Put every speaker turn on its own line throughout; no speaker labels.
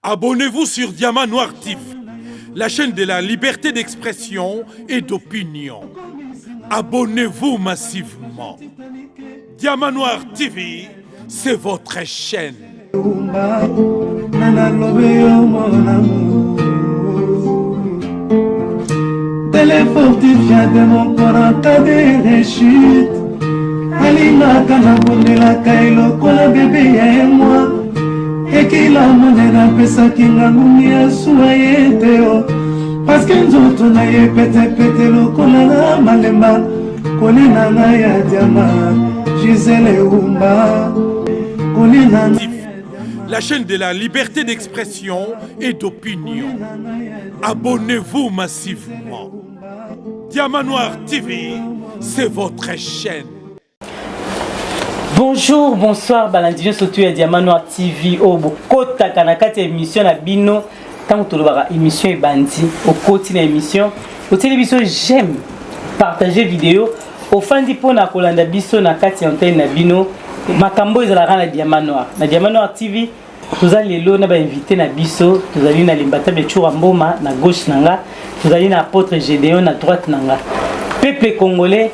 Abonnez-vous sur Diamant Noir TV, la chaîne de la liberté d'expression et d'opinion. Abonnez-vous massivement. Diamant Noir TV, c'est votre chaîne.
Téléfortifiant de mon corps en cas de réussite. Alina Kanabundela Kailo, Kola bébé et moi. Et qu'il a monnaie d'un pesa qui n'a pas soyé parce que nous autres n'ayez pété le Kola Malema. Kolina Naya Diama, Gisèle Oumba. Kolina.
La chaîne de la liberté d'expression et d'opinion. Abonnez-vous massivement. Diamant Noir TV, c'est votre chaîne.
Bonjour, bonsoir, Balandino Sotu et Diamant Noir TV. Au Bokota Kanakati émission la Bino. Tant que émission est bandi, au quotidien émission. Au télévision, j'aime partager vidéo. Au fin du pont, na Kolanda Biso, na Kati antenne na Bino. Makambo ils la Diamant Noir. Na Diamant Noir TV, nous allons na invité na Biso, nous allons na Limbata Bechura Mboma na gauche nanga, nous allons na apôtre Gédéon na droite nanga. Peuple congolais,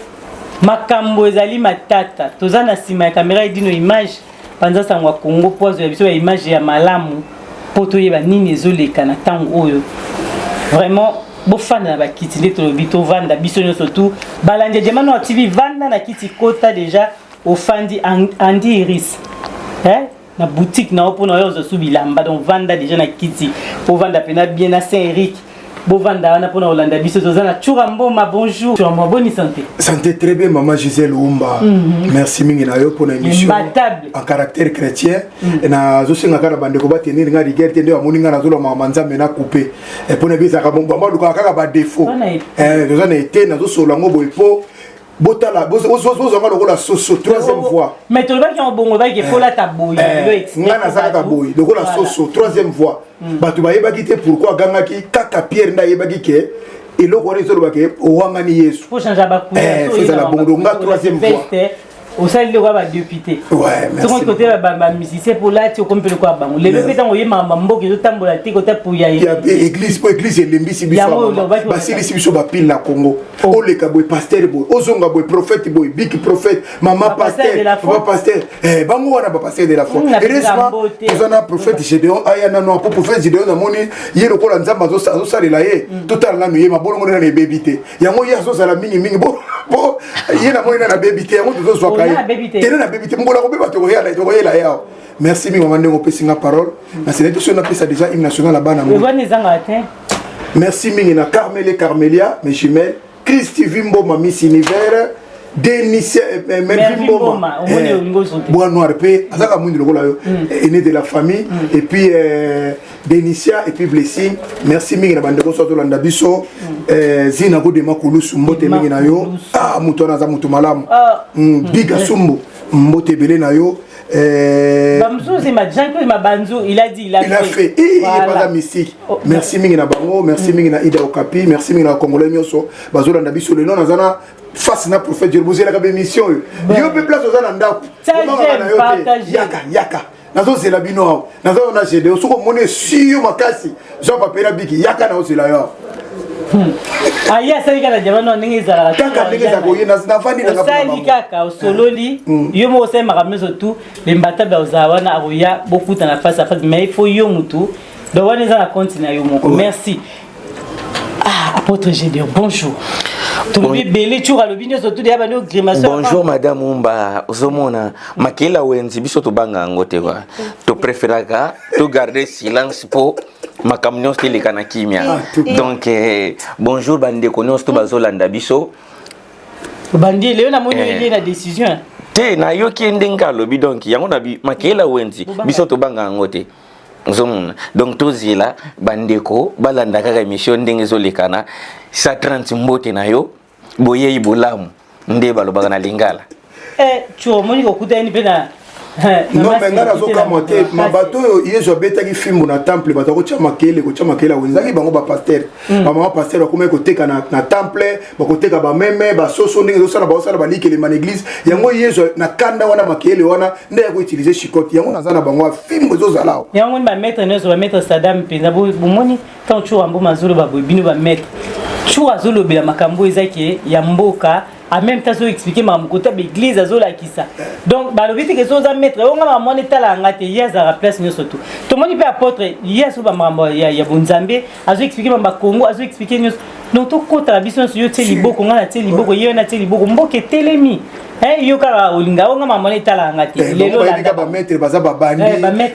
makambo ezali matata. Tozana sima ya caméra edino image panza sangwa Congo pozo ya biso ya image ya malamu poto yeba nini ezoleka na tango oyo. Vraiment bofanda na bakiti nde tolobi to vanda biso nyonso tu balandi Diamant Noir TV vanda na kiti kota déjà au fandi Andy Iris na boutique na opo na yozo subilamba donc vanda déjà na kiti po vanda pena bien na Saint-Eric bo vanda wana pona Olanda biso tozana Chura Mboma. Bonjour Chura Mboma, bonne santé.
Santé très bien maman Gisèle Oumba. Merci mingi na yo pour l'émission en caractère chrétien et na zo singa kana bande ko batenir nga rigueur tende wa moninga na zo lo mama nzambe na couper et pona bisa ka bomba ba luka ka ba défaut tozana été na zo solo ngo boipo botala bozo ngo la soso troisième fois
mais to ba ki en bongo ba ki fola taboy
ngana za taboy donc la soso troisième fois batu ba yeba kité pourquoi ganga ki kaka Pierre nda yeba ki ke et le roi solo ba ke o wangani Yesu
faut changer ba couleur
c'est ça la bongo nga troisième fois
au sein le roi va député
ouais merci
tout côté ba musicien pour là tu comme le quoi bango le bébé tant oyé mamba mboki zo tambola ti côté pour ya
église pour église elembisi biso ba silisi biso ba pile na Congo o le ka boy pasteur boy ozonga boy prophète boy big prophète maman pasteur papa pasteur bango wana ba pasteur de la foi heureusement ozana prophète Gédéon ayana no pour prophète Gédéon na moni ye lokola nzamba zo salela ye total na ye mabolongo na bébité yango ya zo sala mingi bo ye na moni na bébité yango zo zo merci mi maman ngo pesi nga parole na c'est sur na pesa déjà hymne national là-bas na merci mi na Carmelia mes jumelles Christy Vimbo Miss Univers Denis Vimbo bois noir pe azaka mundi lokola yo aîné de la famille et puis Denicia et puis Blessing merci mi na bande ko so to landa biso zina ko de makulu sumbote mi na yo muto na za muto malamu biga sumbo mbote belé na yo
Bamzou c'est ma Jean-Claude Mabanzou il a dit il a fait
il est pas mystique merci mingi na bango merci mingi na Ida Okapi merci mingi na Congolais nyoso bazola na biso le nom nazana face na prophète Dieu bozela ka émission yo pe place ozana ndako yaka nazo c'est la bino nazo na chédé soko moné sur makasi Jean Papela biki yaka na osela yo
aya sali kaka Diamant Noir ndenge ezalaka
kaka ndenge ezako ye na fandi na
sali kaka osololi yo mo osema kameso tu le mbata ba ozawana akoya bokuta na face à face mais il faut yo mutu donc wana eza na compte na yo moko merci apôtre Gédéon bonjour.
Bonjour madame Oumba ozomona makela wenzi biso to banga ngote kwa to préféraka to garder silence po makamnyo style kana kimia donc bonjour bande konos to bazolanda biso
bandi leo na moni ile na décision
te na yo kiendenga lobi donc yango na makela wenzi biso to banga ngote zomona donc tozila bandeko balanda kaka émission ndenge zolekana sa 30 mbote na yo boye ibulamu nde balobaka na lingala
tu moni ko kutani pena
non mais ngana zo kama te mabato yezo betaki film na temple batako chama kele wenzaki bango ba pasteur ba mama pasteur ba komeka koteka na temple ba koteka ba meme ba soso ndenge zo sala ba sala ba likele man église yango yezo na kanda wana makele wana nde ya ko utiliser chicote yango nazana bango film zo zalao
yango ba mettre nezo ba mettre Saddam penza bo moni tant tu ambo mazulu ba bino ba mettre tu azolo bela makambo ezaki ya mboka en même temps so expliquer ma côté l'église azola kisa donc ba lobiti que so za mettre on nga mama tala ngate yes à la place nyo surtout tout le monde peut apôtre yes ba mambo ya bonzambe azo expliquer ba Congo azo expliquer nyo donc to kota la biso yo te liboko nga na te liboko yo na te liboko mboke telemi yo kala olinga on nga mama tala ngate lelo
la ba mettre baza ba bandi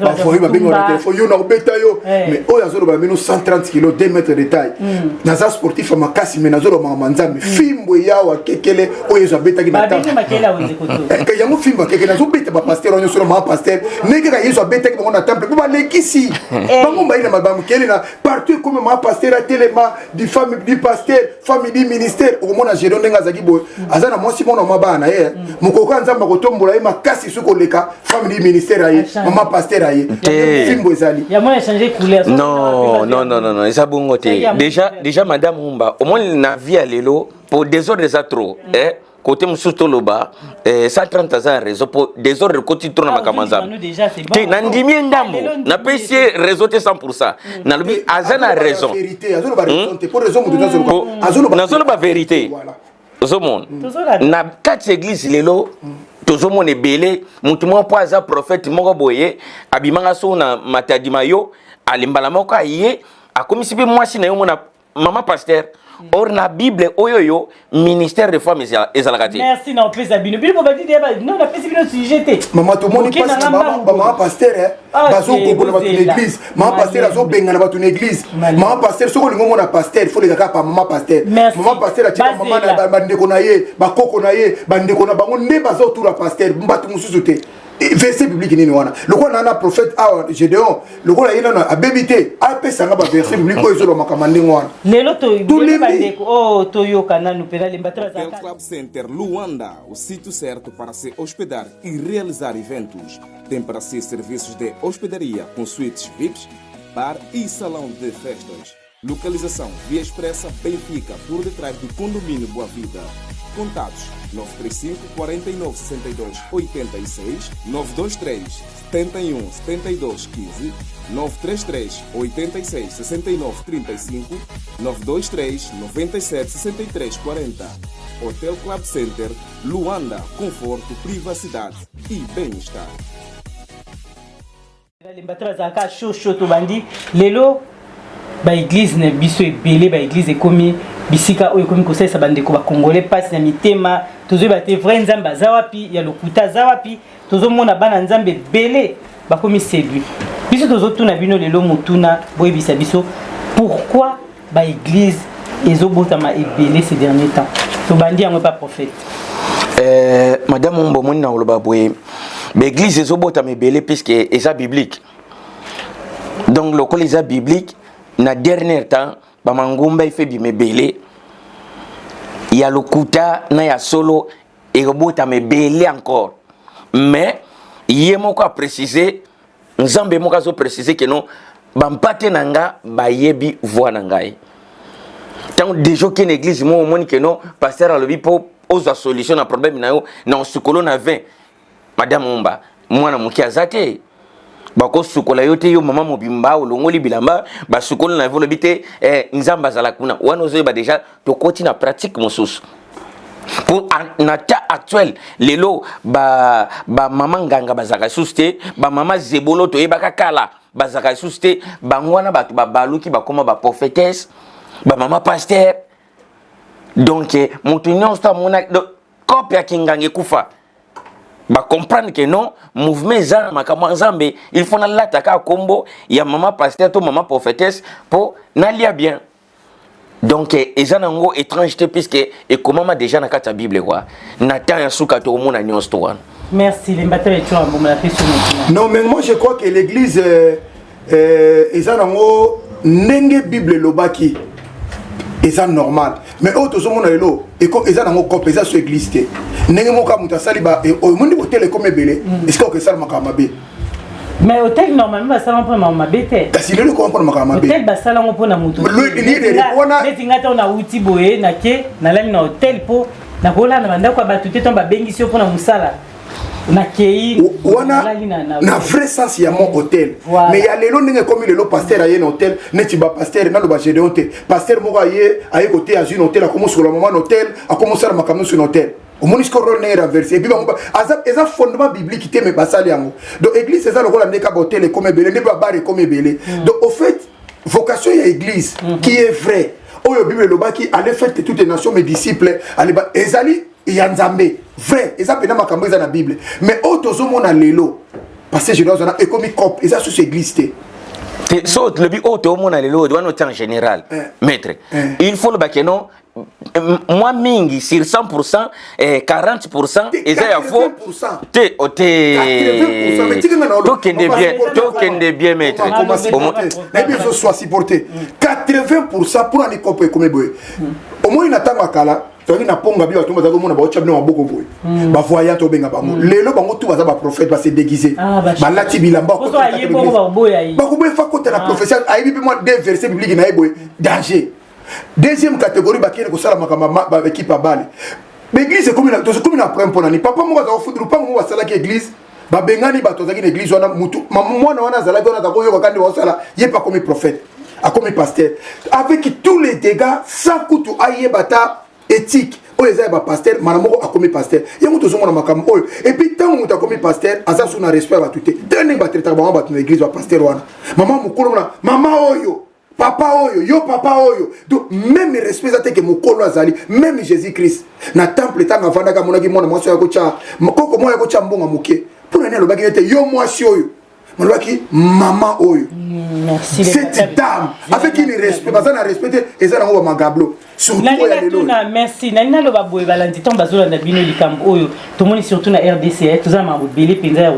ba foi ba bingo na téléphone yo na obeta yo mais o yazolo ba mino 130 kg 2 mètres de taille naza sportif makasi mais nazolo mama nzambe fimbo yawa kekele oyo zabeta ki na ta
makela wenze koto
ka yango fimba kekele nazo beta ba pasteur onyo solo ma pasteur neke ka yeso beta ki na temple ba lekisi bango ba ina mabamu kele na partout comme ma pasteur a tellement du famille du pasteur famille du ministère au mona géron ndenga zaki boy azana mosi mona mabana mukoko nzamba kotombola ye makasi suko leka famille du ministère aye mama pasteur aye fimbo ezali
ya moi changer couleur
non eza bongo te déjà madame Mumba au moins na vie à lelo pour désordre ça trop côté musuto loba 130 ans réseau pour désordre côté trop na makamanza te nandimi ndambo na pesi réseau te 100% na lobi azana raison
vérité azolo ba raison te pour raison mutu
azolo ba vérité ozomona na quatre église lelo tozomona ebele mutu moko po aza prophète moko boye abimanga so na matadima yo alimbala moko aye akomisi pe mwasi na yo mona mama pasteur or na bible oyoyo ministère de femmes ezalaka te
merci na opesa bino bino ba dire non na pesi bino sujet te
mama to moni pas mama pasteur bazo ko na batu l'église mama pasteur azo benga na batu l'église mama pasteur soko lingo mona pasteur faut les pa mama pasteur atika mama na bandeko na ye bakoko na ye bandeko na bango nde bazo tour la pasteur mbatu mususu te verset biblique nini wana loko na prophète Gédéon loko na yina na abebité apesa nga ba verset biblique ko ezolo makamande ngwana
lelo to bandeko to yokana no pela lembatela za
Club Center Luanda, o sítio certo para se hospedar e realizar eventos. Tem para si serviços de hospedaria com suítes VIPs, bar e salão de festas. Localização Via Expressa Benfica, por detrás do condomínio Boa Vida. Contatos 935 49 62 86 923 71 72 15 933 86 69 35 923 97 63 40. Hotel Club Center Luanda, conforto, privacidade e bem-estar.
Lelo ba église na biso ebele ba église ekomi bisika oyo ekomi kosalisa bandeko ba congolais pasi na mitema tozoyeba te vrai nzambe aza wapi ya lokuta aza wapi tozomona bana nzambe ebele bakomi séduit biso tozotuna bino lelo motuna boyebisa biso pourquoi ba église ezobotama ebele ces derniers temps tobandi yango pas prophète
madame Mbomoni na oloba boye ba église ezobotama ebele puisque eza biblique donc lokola eza biblique na dernier temps ba mangumba ife bimebele ya lokuta na ya solo et robota mebele encore mais yemoko a préciser nzambe moko a préciser que non bampate nanga bayebi voix nangai tant déjà que l'église mo moni que non pasteur alobi po oza solution na problème na yo na sukolo na 20 madame Mumba mwana muki azate bako sukola yote yo mama mobimba olongoli bilamba ba sukola na volo bité nzamba zala kuna wana ozoyeba déjà to koti na pratique mosusu pour na ta actuel lelo ba mama nganga bazaka suste ba mama zebolo to yebaka kala bazaka suste bangwana batu ba baluki bakoma ba prophétesse ba mama pasteur donc mutunyo sta mona copia kingange kufa ba comprendre que non mouvement za makamwa nzambe il faut na lataka kombo ya mama pasteur to mama prophétesse pour nalia bien donc ezanango étrangeté puisque et comment ma déjà na kata bible quoi na ta ya suka to mona nyonso to wana
merci les mbata et tu en bon la question
non mais moi je crois que l'église ezanango ndenge bible lobaki et ça normal mais autres sont mon lelo et comme ils ont copé ça sur église té ndenge mo ka muta sali ba au monde hôtel comme belé est-ce que ça makama be
mais hôtel normalement ça va prendre ma bête
kasi lelo ko prendre makama be
hôtel ba sala ngo pona mutu
le ni de wana
ngata na uti boye na ke na lali na hôtel po na kola na banda kwa batu te tomba bengi sio pona musala na kei
wana na vrai sens ya mon hôtel mais ya lelo ndenge comme lelo pasteur aye na hôtel neti ba pasteur na lo ba gédéon te pasteur moko aye côté à une hôtel a commencé sur le moment hôtel a commencé à makamo sur hôtel au monisco rôle n'est renversé et puis ba eza fondement biblique te mais basali yango donc église c'est ça le rôle ndeka ba hôtel comme belé ne ba bar comme belé donc au fait vocation ya église qui est vrai oyo bible lobaki allez faire toutes les nations mes disciples allez ba ezali yanzambe vrai eza pena makambo eza na bible mais auto mona lelo parce que je dois na économique cop eza sous église té
so le bi auto mona lelo doit noter en général maître il faut le bakeno moi mingi sur 100% 40% eza ya faux te oté tokende bien maître
na bien so soit supporté 80% pour aller cop comme boy au moins inatanga kala toki na ponga bi bato bazako mona ba ochabno maboko boy ba voyant to benga bango lelo bango tout baza ba prophète ba se déguiser ba lati bilamba ko ba ko boy fa côté la prophétie ayi bi moi des versets bibliques na boy danger deuxième catégorie ba kene ko sala makama ba équipe bale l'église c'est comme une problème pour nani papa mo za ofudru pa mo wasala ki église ba bengani bato za ki église wana mutu mwana wana zala ko na ta ko yo kandi wasala ye pas comme prophète a comme pasteur avec tous les dégâts sans kutu aye bata éthique oyo eza ba pasteur manamoko akomi pasteur yango tozomona makambo oyo et puis tant mutu akomi pasteur aza sous na respect ba tuté tene ba traiter ba ba na église ba pasteur wana maman mukolo na mama oyo papa oyo yo papa oyo donc même respect zate ke mukolo azali même Jésus Christ na temple tanga vanda ka monaki mona mwaso ya ko cha koko moya ko cha mbonga muke pour nani alobaki ete yo mwasi oyo molobaki mama oyo
merci
cette dame avec qui il respecte parce qu'on a respecté et ça on va magablo surtout
na merci nani na loba boye balandi ton bazola na bino likambo oyo to moni surtout na RDC to za ma bele penza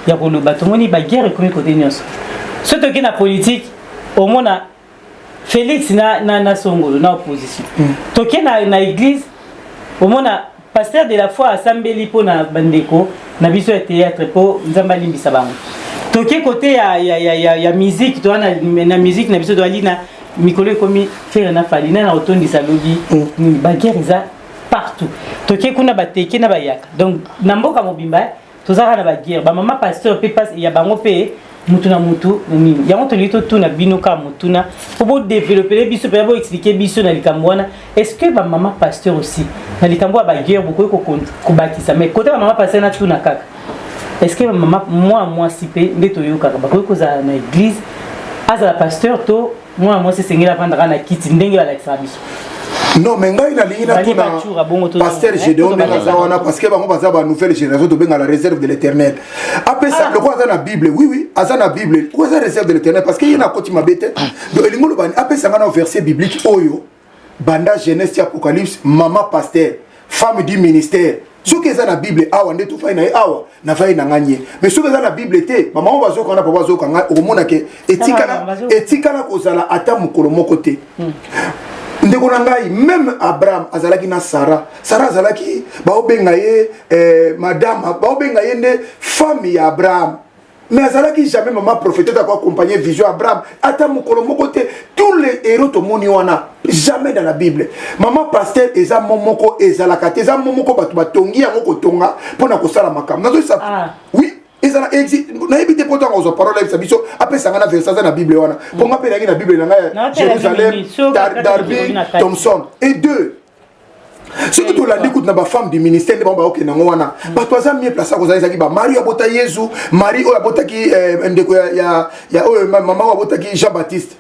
ya ko loba to moni ba guerre comme côté nyonso surtout que na politique au mona Félix na songolo na opposition to ke na église au mona pasteur de la foi assemblée po na bandeko na biso ya théâtre po nzamba limbisa bango toke côté ya musique to na musique na biso to ali na mikolo komi faire na fali na otondi salobi ni baguerre za partout toke kuna bateke na bayaka donc na mboka mobimba tozaka na baguerre ba mama pasteur pe passe ya bango pe mutu na mutu ni yango to lito tu na bino ka mutuna pour développer biso pe bo expliquer biso na likambo wana est-ce que ba mama pasteur aussi na likambo ba guerre beaucoup ko bakisa mais côté ba mama pasteur na tu na kaka est-ce que maman moi si pe ndeto yo kaka ba ko za na église azala pasteur to moi c'est sengela vandra na kiti ndenge ba la biso
non mais ngai na lingi na tuna pasteur Gédéon na parce que bango baza ba nouvelle génération to benga la réserve de l'Éternel après ça le quoi dans la Bible oui azana Bible quoi ça réserve de l'Éternel parce qu'il y a na koti mabete donc elingolo bani après ça ngana verset biblique oyo banda Genèse Apocalypse maman pasteur femme du ministère ce que ça la Bible awa ndeto fa na awa na fa na nganye mais ce que ça la Bible te maman bazo kana papa bazo kana o mona ke etikala ko zala ata mukolo moko te ndeko na ngai même Abraham azalaki na Sarah azalaki baobenga ye madame baobenga ye nde femme ya Abraham mais azalaki jamais maman prophète ta accompagner vision Abraham ata mukolo moko te tous les héros to moni wana jamais dans la Bible maman pasteur eza momoko ezalaka te eza momoko batu batongi yango kotonga pona kosala makambo nazo ça oui ezala existe na ebité poto ngo zo parole ya biso après ça ngana verset dans la Bible wana ponga pe na Bible na Jérusalem Darby Thompson et deux surtout to la écoute na ba femme du ministère de bamba okena ngwana ba to za mieux place ko za ki ba Marie abota Yesu Marie o abota ki ndeko ya o mama o abota ki Jean Baptiste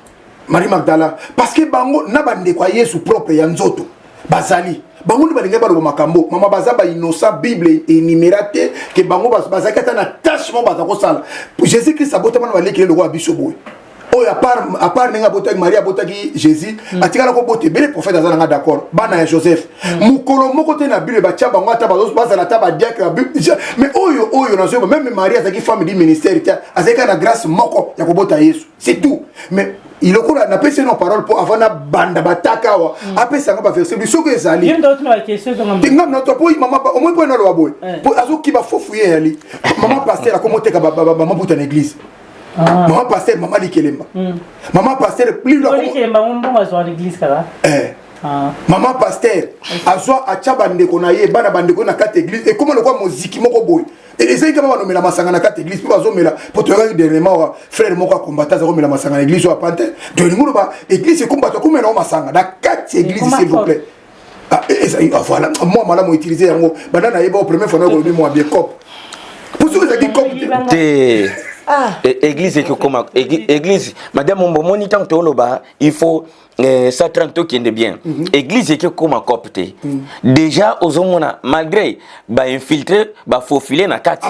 Marie Magdala parce que bango na ba ndeko ya Yesu propre ya nzoto bazali bango ni balinga balo makambo mama baza ba innocent Bible énumérate que bango baza kata na tâche mo baza ko sala Jésus Christ abota mana balekile le roi biso boy oh à part nenga botaki Maria botaki Jésus atikala ko bote bele prophète azana d'accord bana ya Joseph mukolo moko te na Bible ba tia bango ata bazo baza la taba diak mais oyo na zo même Maria azaki femme du ministère tia azaka na grâce moko ya ko bota Yesu c'est tout mais il a appelé nos paroles pour avoir na banda bataka wa après ça va verser biso que ezali
il y a d'autres questions donc
tinga notre boy maman au moins pour na lo boy pour azo ki ba fofuye ali maman pasteur a comment te ka maman buta na église maman pasteur maman likelemba maman pasteur plus la
likelemba on va sur l'église kala
maman pasteur azwa acha bande ko na ye bana bande ko na kate église et comment le quoi moziki moko boy et les gens qui vont nommer la masanga na kate église pour nommer la pour te regarder dernièrement frère moko combattant za nommer la masanga na église ou pantin de ngolo ba église combattant comme na masanga na kate église s'il vous plaît voilà moi madame utiliser yango bana na yeba au premier fois na ko moi bien cop pour ceux qui cop
église et comme église madame mon moni tant toloba il faut ça 30 qui est bien église et que comme copte déjà aux hommes malgré ba infiltré ba faufiler na kati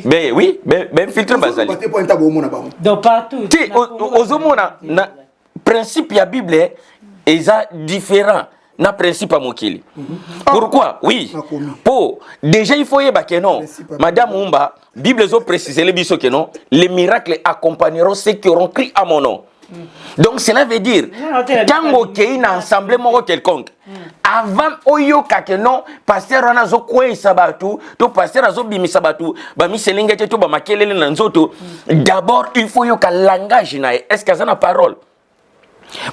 ben oui ben infiltré bazali
donc partout
aux hommes na principe ya bible est différent na principe à mokili pourquoi oui pour déjà il faut yeba que non madame Umba bible zo préciser les biso que non les miracles accompagneront ceux qui auront crié à mon nom donc cela veut dire quand ok na ensemble moko quelconque avant oyoka que non pasteur wana zo kwesa batu to pasteur azo bimisa batu ba miselinga to ba makelele na nzoto d'abord il faut yoka langage na est-ce que ça na parole.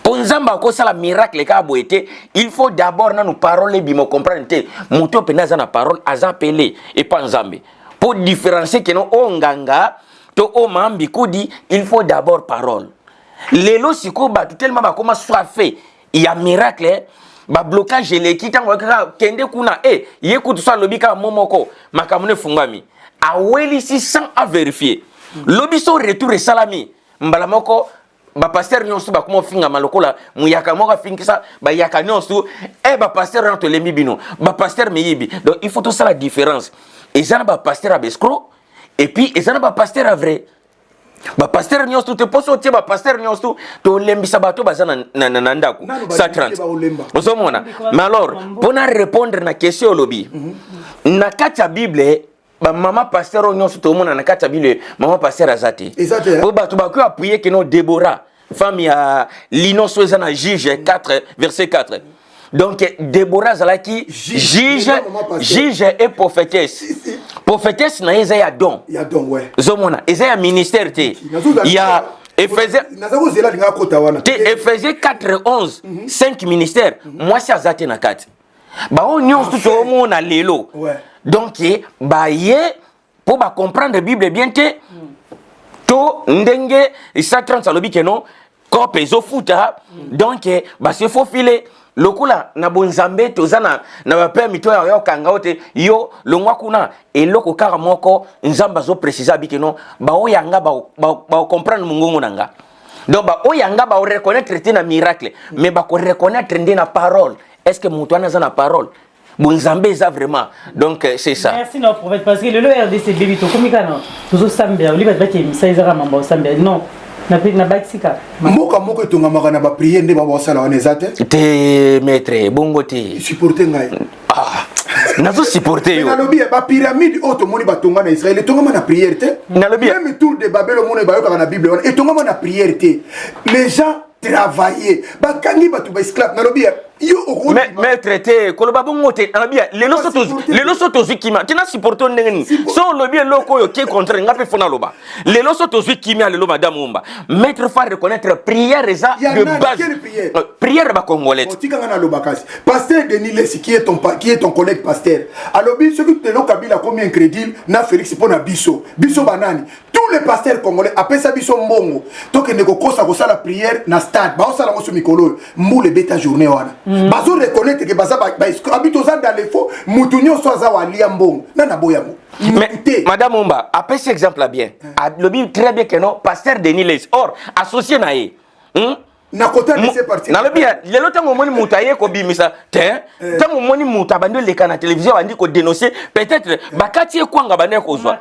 Pour nzamba ko sala miracle ka boete il faut d'abord na nous parole bimo comprendre te muto penaza na parole aza appelé et pas nzambe pour différencier que non onganga to o mambi kudi il faut d'abord parole lelo siko ba tellement ba comment soit fait il y a miracle ba blocage les qui tango kende kuna yekutu sa lobika momoko makamune fungami aweli si sans à vérifier lobiso retour et salami mbala moko ba pasteur nyonso ba comment finga malokola muyaka moka fingisa ba yaka nyonso ba pasteur entre les mibino ba pasteur meyibi donc il faut tout ça la différence et ça ba pasteur à bescro et puis et ça ba pasteur à vrai ba pasteur nyonso te poso tie ba pasteur nyonso to lembisa bato bazana na ndako ça 30 osomona mais alors pour na répondre na question lobby na katia bible ba maman pasteur nyonso to mona na kata bile maman pasteur azate po ba to ba ko appuyer que non Déborah femme ya l'inoso ezana Juge 4 verset 4 donc Déborah zalaki juge et prophétesse prophétesse na Isaïa don
ouais
zomona Isaïa ministère te il y a Éphésiens 4:11 5 ministères moi c'est azate na 4 ba on nyonso to mona lelo donc ba ye pour ba comprendre Bible bien te to ndenge ça 30 salobi que non corps ezo futa donc ba se faut filer lokula na bonzambe tozana na ba père mito ya kanga ote yo longwa kuna eloko kara moko nzamba zo préciser bi que non ba oyanga ba comprendre mungongo nanga donc ba oyanga ba reconnaître te na miracle mais ba ko reconnaître ndena parole est-ce que muto ana na parole Bonzambe ça vraiment donc c'est ça.
Merci non prophète parce que le RDC bébé to komika non toujours sambia oli ba ke misa izaka mamba sambia non na pe na baxika
moko to ngama na ba prier nde ba bosala wana ezate
te maître bongo te
supporter ngai
nazo supporter yo
na lobi ba pyramide auto moni ba tonga na Israël tonga na prière te
na lobi
même tour de Babel moni ba yoka na Bible wana et tonga na prière te les gens travailler ba kangi ba to ba esclave na lobi
mais traité koloba bongo te anabia lelo soto zikima tina supporter ndengeni so lobi loko yo qui contre ngape fona loba lelo soto zikima lelo madame Umba maître fa reconnaître prière eza de base prière ba congolais
otika na loba kasi pasteur Denis Lesi qui est ton collègue pasteur alobi ce que le Kabila combien crédible na Félix pona biso banani tous les pasteurs congolais après ça biso mbongo donc ne ko kosa la prière na stade ba osala ngoso mikolo mbule beta journée wana bazo reconnaître que baza ba habitoza dans les faux mutunyo soza walia mbongo na boyamo
mais madame Umba après cet exemple là bien le Bible très bien que non pasteur Denis Les or associé naé
na kota laisser partir
na lobi lelo tango moni mutaye ko bimisa te tango moni muta bando leka na télévision bandi ko dénoncer peut-être bakati e kwanga bane ko zwa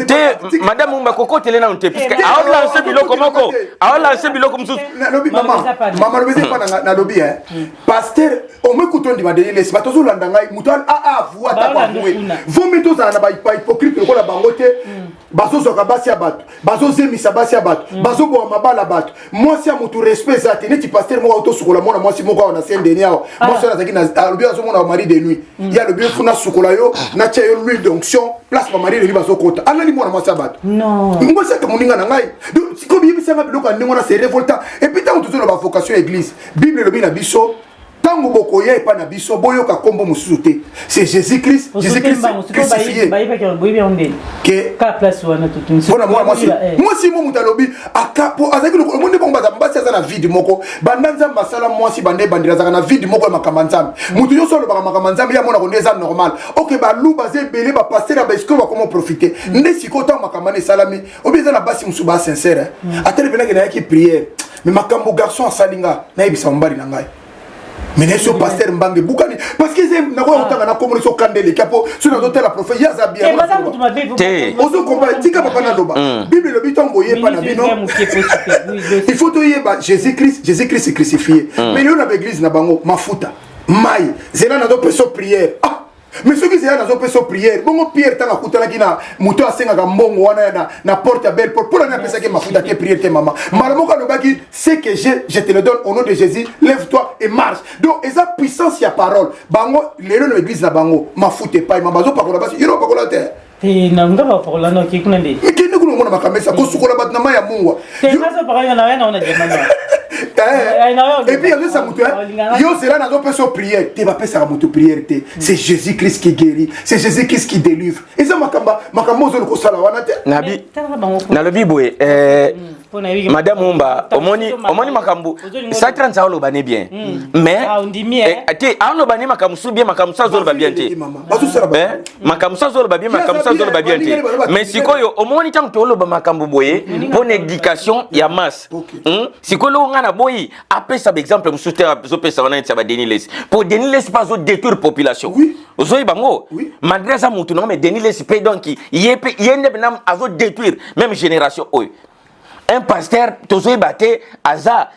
te madame Mumba kokotele na unte puisque a lancer biloko moko a lancer biloko msusu
na lobi mama lobi pas na lobi pasteur o me kutondi ba délai laisse batozo landa ngai mutal a voix ta kwa vomi to za na ba hypocrite ko la bangote bazo zoka basi ya bato bazo zemisa basi ya bato bazo bo mabala bato mwasi ya mutu respect zati neti pasteur moko auto sukola mona mwasi moko na scène dernier mwasi na zaki na lobi azo mona mari de nuit ya lobi funa sukola yo na tia yo l'huile d'onction place ba mari de nuit bazo kota alali mona mwasi ya bato
non
mwasi ta moninga na ngai siko bi bisanga biloko ndingo na se révoltant et puis tant tout ba vocation église bible lobi na biso tango bokoye pa na biso boyoka kombo mususu te c'est Jésus-Christ crucifié
que ka place wana tout
bona moi si mo mutalobi akapo azaki le monde bon bazambasi azana vide moko bandanza masala moi si bande bandira zaka na vide moko makamanzambe mutu yo solo bakamanzambe ya mona ko ndeza normal OK ba lu bazé belé ba passer ba esko ba comment profiter ndesi ko ta makamane salami obiza na basi musuba sincère atele benaki na yaki prière mais makambo garçon salinga na ibisa mbali na ngai mais ne so pasteur mbange bukani parce que c'est na ko utanga na komo so kandele kapo so na hôtel la prophète ya za bien ozo combat tika papa na loba bible le bitongo ye pa na bino il faut to yeba Jésus-Christ crucifié mais yo na l'église na bango mafuta mai zela na do peso prière mais ceux qui sont dans une prière, bon Pierre tanga kutala kina muto asenga ka mbongo wana na porte belle pour la pesa ke mafuta ke prière te maman. Malamoka no baki c'est que je te le donne au nom de Jésus, lève-toi et marche. Donc esa puissance ya parole. Bango lelo no église na bango mafuta pas mabazo pakola basi yoro pakola te.
Te nanga ba pakola no ki kuna ndi.
Kende kuno mona makamesa ko sukola bat na maya mungwa.
Te ngaso pakola na wana ona jamani.
Et puis il y a ça yo c'est là dans une prière tu vas passer à mon prière c'est Jésus-Christ qui guérit c'est Jésus-Christ qui délivre et ça makambo zo ko sala wana te
nabi na le biboé madame Mumba omoni makambo ça transa lo bane bien mais ate ano bane makambo su bien makambo sa zo lo ba bien te makambo sa zo lo ba bien makambo sa zo lo ba bien te mais sikoyo omoni tant to lo ba makambo boye pour éducation ya masse sikolo ngana boyi après ça exemple musuter zo pesa wana ntsa ba Denis pour Denis pas zo détruire population ozo ibango malgré ça mutu non mais Denis pe donc yende benam azo détruire même génération oy un pasteur tozo baté aza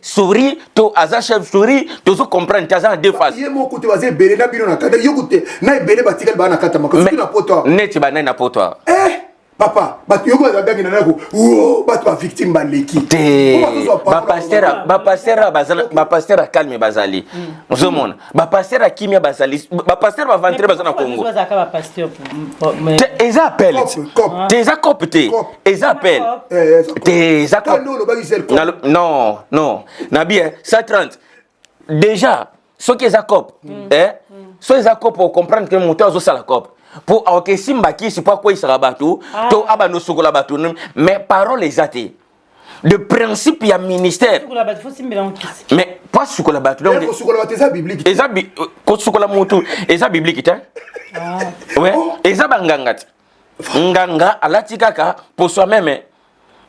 souris to aza chef souris tozo comprendre taza en deux phases
yemo côté bazé belé na bino na kada yokoute na belé batikal ba na kata makasi na poto
net ba na poto
papa batu yoko bagangi na nako batu ba victime ba leki
ba pasteur calme bazali ozomona ba pasteur kimia bazali ba pasteur ba ventre bazana Congo eza appel eza copte eza appel eza non na bien 130 déjà ce qui est cop so eza cop pour comprendre que moteur zo sala cop pour que simba qui c'est pas quoi il sera bateau to abano sokola bateau mais parole exacte de principe il y a ministère mais pas sokola bateau donc
sokola bateau c'est biblique
eza sokola moto eza biblique ta ouais eza banganga nganga alati kaka pour soi-même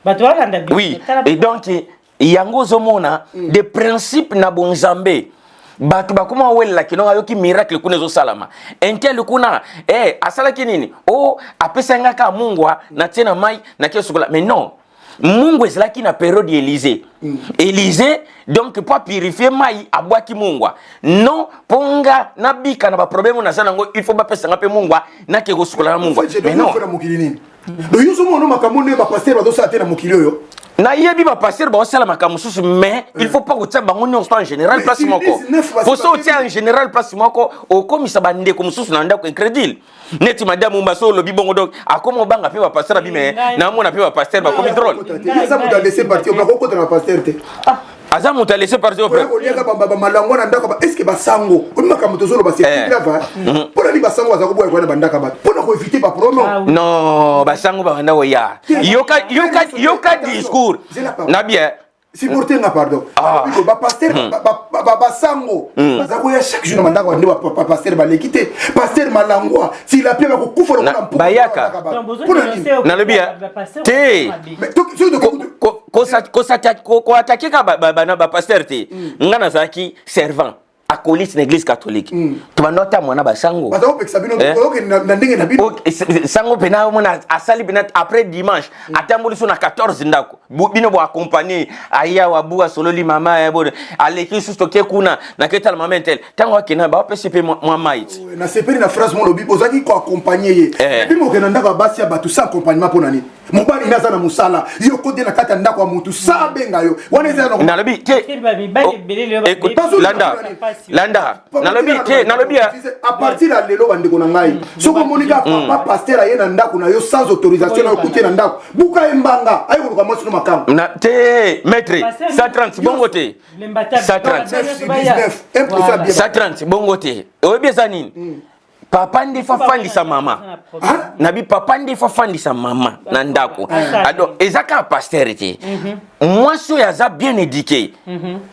bateau akanda
oui et donc yango zomona de principe na bonzambe batu bakuma wela kinonga yoki miracle kunezo salama enkel kuna asala kinini apesa ngaka mungwa na tena mai na kesukula mais non mungu ezala ki na période Élysée Élysée donc pas purifier mai abwaki mungwa non ponga na bika na ba problème na sana ngo il faut ba pesa ngape mungwa na ke kosukula na mungwa mais non
do yuso mono makamone ba pasteur ba do sa tena mokili yo
na yebi ba passer ba osala makambo susu mais il faut pas que bango nyonso en général place moko faut so en général place moko o komisa bande ko mususu na ndako incrédule neti madame Mumba so lobi bongo donc akomo banga pe ba passer bi mais na mona pe ba passer ba komi drôle
ça vous dans laisser partir ba ko contre la pasteur te
aza muta laisser partir après
ko liaka ba malango na ndako ba est-ce que ba sango ko makambo to solo ba c'est grave pour ali ba sango za ko boy ko na bandaka ba pour ko éviter ba problème
non ba sango ba ndawo ya yoka discours na bien
si porter na pardon ba pasteur ba sango za ko ya chaque jour na bandaka ba ba pasteur ba l'équité pasteur malangwa si la paix ba ko kufa na
bayaka na le bien te ko attaquer ka ba pasteur te ngana zaki servant acolyte na église catholique to banota mona ba sango sango pena mona asali pena après dimanche atamboli so na 14 ndako bino bo accompagner aya wa buwa sololi mama ya bo aleki sustoke kuna na ketala mama entel tango akina ba PCP moi maït
na sepeli na phrase mon lobi bozaki ko accompagner ye bimo kena ndaka basi ya batu sans accompagnement pour nani mobali naza na musala yo kode na kata ndako wa mutu sa benga yo wana eza
na lobi te Landa, nalobi
à partir de lelo bandeko na ngai soko monika papa pasteur ayena ndako na yo sans autorisation na okuti na ndako buka embanga ayo ko kamwa sino makam
na te maître 130 bongo te 130 bongo te oyebi eza nini papa ndi fafandisa mama nabi papa ndi fafandisa mama na ndako alors ezaka pasteur te moi so yaza bien éduqué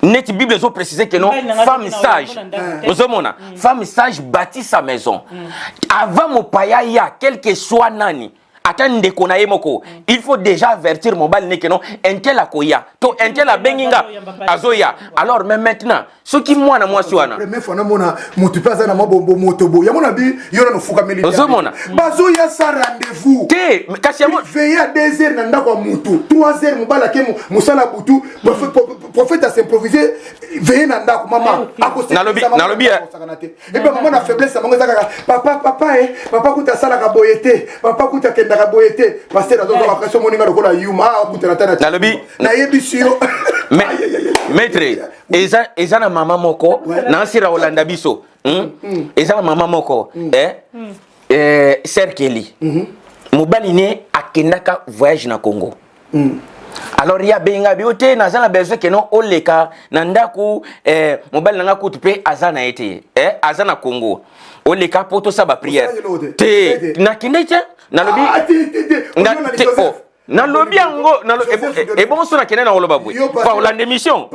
net bible zo préciser que non femme sage ozomona femme sage bâtit sa maison avant mon paya ya quel que soit nani attendre qu'on aille moko il faut déjà avertir mon bal que non entel akoya to entel abenginga azoya alors même maintenant ce qui moi na moi soana
première fois na mona mutu paza na mabombo motobo ya mona bi yona no fuka meli
ozomona
bazoya sa rendez-vous
te kasi
veiller à 2 heures na ndako mutu 3 heures mobala ke musala butu prophète a s'improviser veiller na ndako mama akosi
nalobi
et ben maman na faiblesse maman zaka papa kuta sala ka boyete papa kuta ndaka boyete pasteur azo ba pression moninga lokola yuma akutela tana
nalobi
na yebisio
maître eza na mama moko na sira Holanda biso eza na mama moko Sir Kelly mobali ne akendaka voyage na Congo alors ya benga biote na zana besoin que non oleka na ndaku mobali nanga kutu pe azana ete azana Congo oleka poto sa ba prière te na kinete na lobi na lobi yango e bon so na kene na oloba boy pa Holanda émission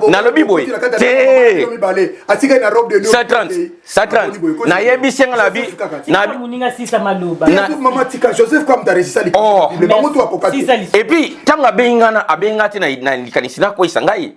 na lobi boy te
atika na robe de
130 na yebi senga la bi
na muninga sisa maloba
na maman tika Joseph comme ta récit sali le bango to apocalypse
et puis tanga benga ti na likanisi na ko isangai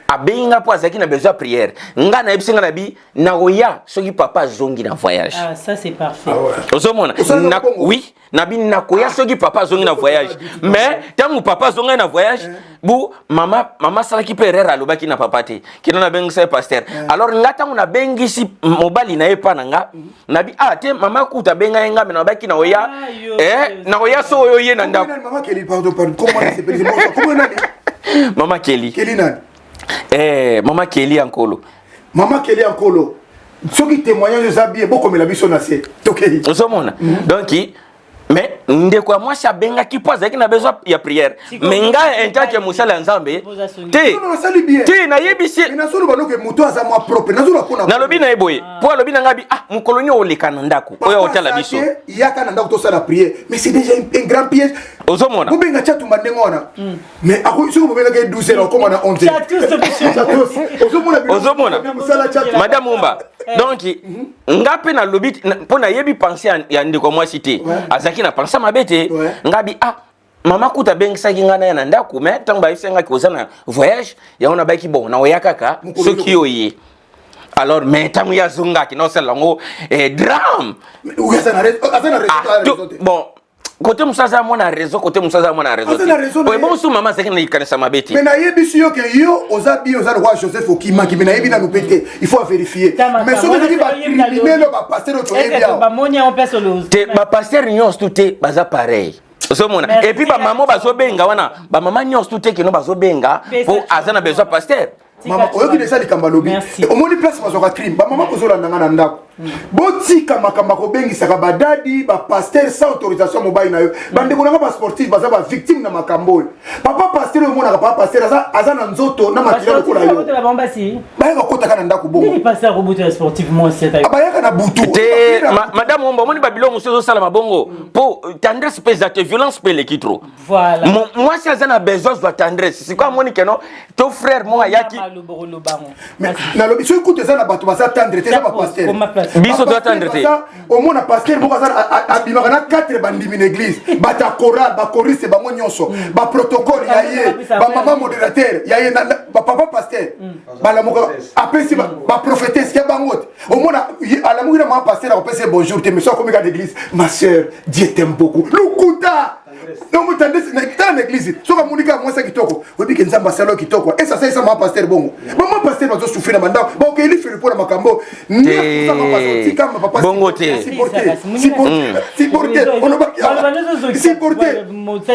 abenga po azaki na besoin prière nga na yebi senga la bi na oya soki papa zongi na voyage
ça c'est parfait
ozomona na oui na bi na koya soki papa zongi na voyage mais tant papa zonga na voyage bu mama sala ki perera lobaki na papa te kina na bengi sa pasteur alors ngata na bengi si mobali na epa nanga na bi te mama kuta benga nga na baki na oya na oya so oyo ye na ndako
mama Kelly pardon comment elle s'appelle comment nani
mama Kelly
nani
mama Kelly ankolo
soki témoignage za bien beaucoup mais la biso na se tokeli
ozomona donc mais ndeko ya mwasi abenga ki po azalaki na besoin ya prière mais nga intake mosala ya nzambe te nayebisi nalobi na ye boye po alobi na nga bi mokolo nio oleka na ndako oyo otala biso
yaka na ndako tosala prière mais c'est déjà un grand piège
ozomona
bobenga chatumba ndenge wana mais soki bobengaka 12 heures okoma na 11
ozomona madame Umba donc nga mpe nalobi mpo nayebi pensé ya ndeko mwasi te azalaki na pensé mabe te nga bi mama kuta bengisaki nga na ya na ndako mais ntango bayebisengaki koza na voyage yango nabaki bon na oya kaka soki oye alors mais ntango ye azongaki naosala yango drame bon côté musaza mona réseau côté musaza mona réseau po bon su mama zaki na ikanisa mabeti
mais na yebisi yo ke yo ozabi ozali roi Joseph Okimaki mais na yebi na lupete il faut vérifier mais ce que dit ba criminel ba pasteur to ebia
ba monia on pèse le
te ba pasteur nyos tout est baza pareil ozomona et puis ba maman bazo benga wana ba maman nyos tout est que no bazo benga pour azana besoin pasteur
mama oyoki desa likamba lobi omoni place bazoka crime bamama kozolanda nga na ndako botika makambo kobengisaka badadi bapaster sans autorisation mobali na yo bandeko nanga basportif baza bavictime na makambo oyo papa paster oyo omonaka papa paster aza na nzoto na makila lokola yo bayaka kotaka na ndako bongo bayaka na butu
te madame Omba omoni babilo mosusu ezosala mabongo mpo tendresse mpe eza te violence mpe eleki tro mwasi aza na besoin zwa tendresse sikoy amoni keno to frère mo ayaki
nalobi soki kutu eza na bato baza tendre te eza bapaster
Biso doit attendre.
Au moins, pasteur, beaucoup abimaka 4 bandimi l'église. Bata chorale, ba choriste, ba nyonso, ba protocole, ba maman modérateur, ba papa pasteur. Ba la moka après si ba prophétesse qui bangote. Au moins à la moka maman pasteur a passé bonjour, tu me sois comme l'église. Ma sœur, Dieu t'aime beaucoup. Lukuta. Non, vous entendez, dans l'église, si vous avez moi ça qui toko, vous dites que nous avons salon qui toko. Et ça c'est ça mon pasteur bon. Maman pasteur va souffrir maintenant. Bon que il fait le pour la macambo.
Bongo te.
Supporter. On va supporter.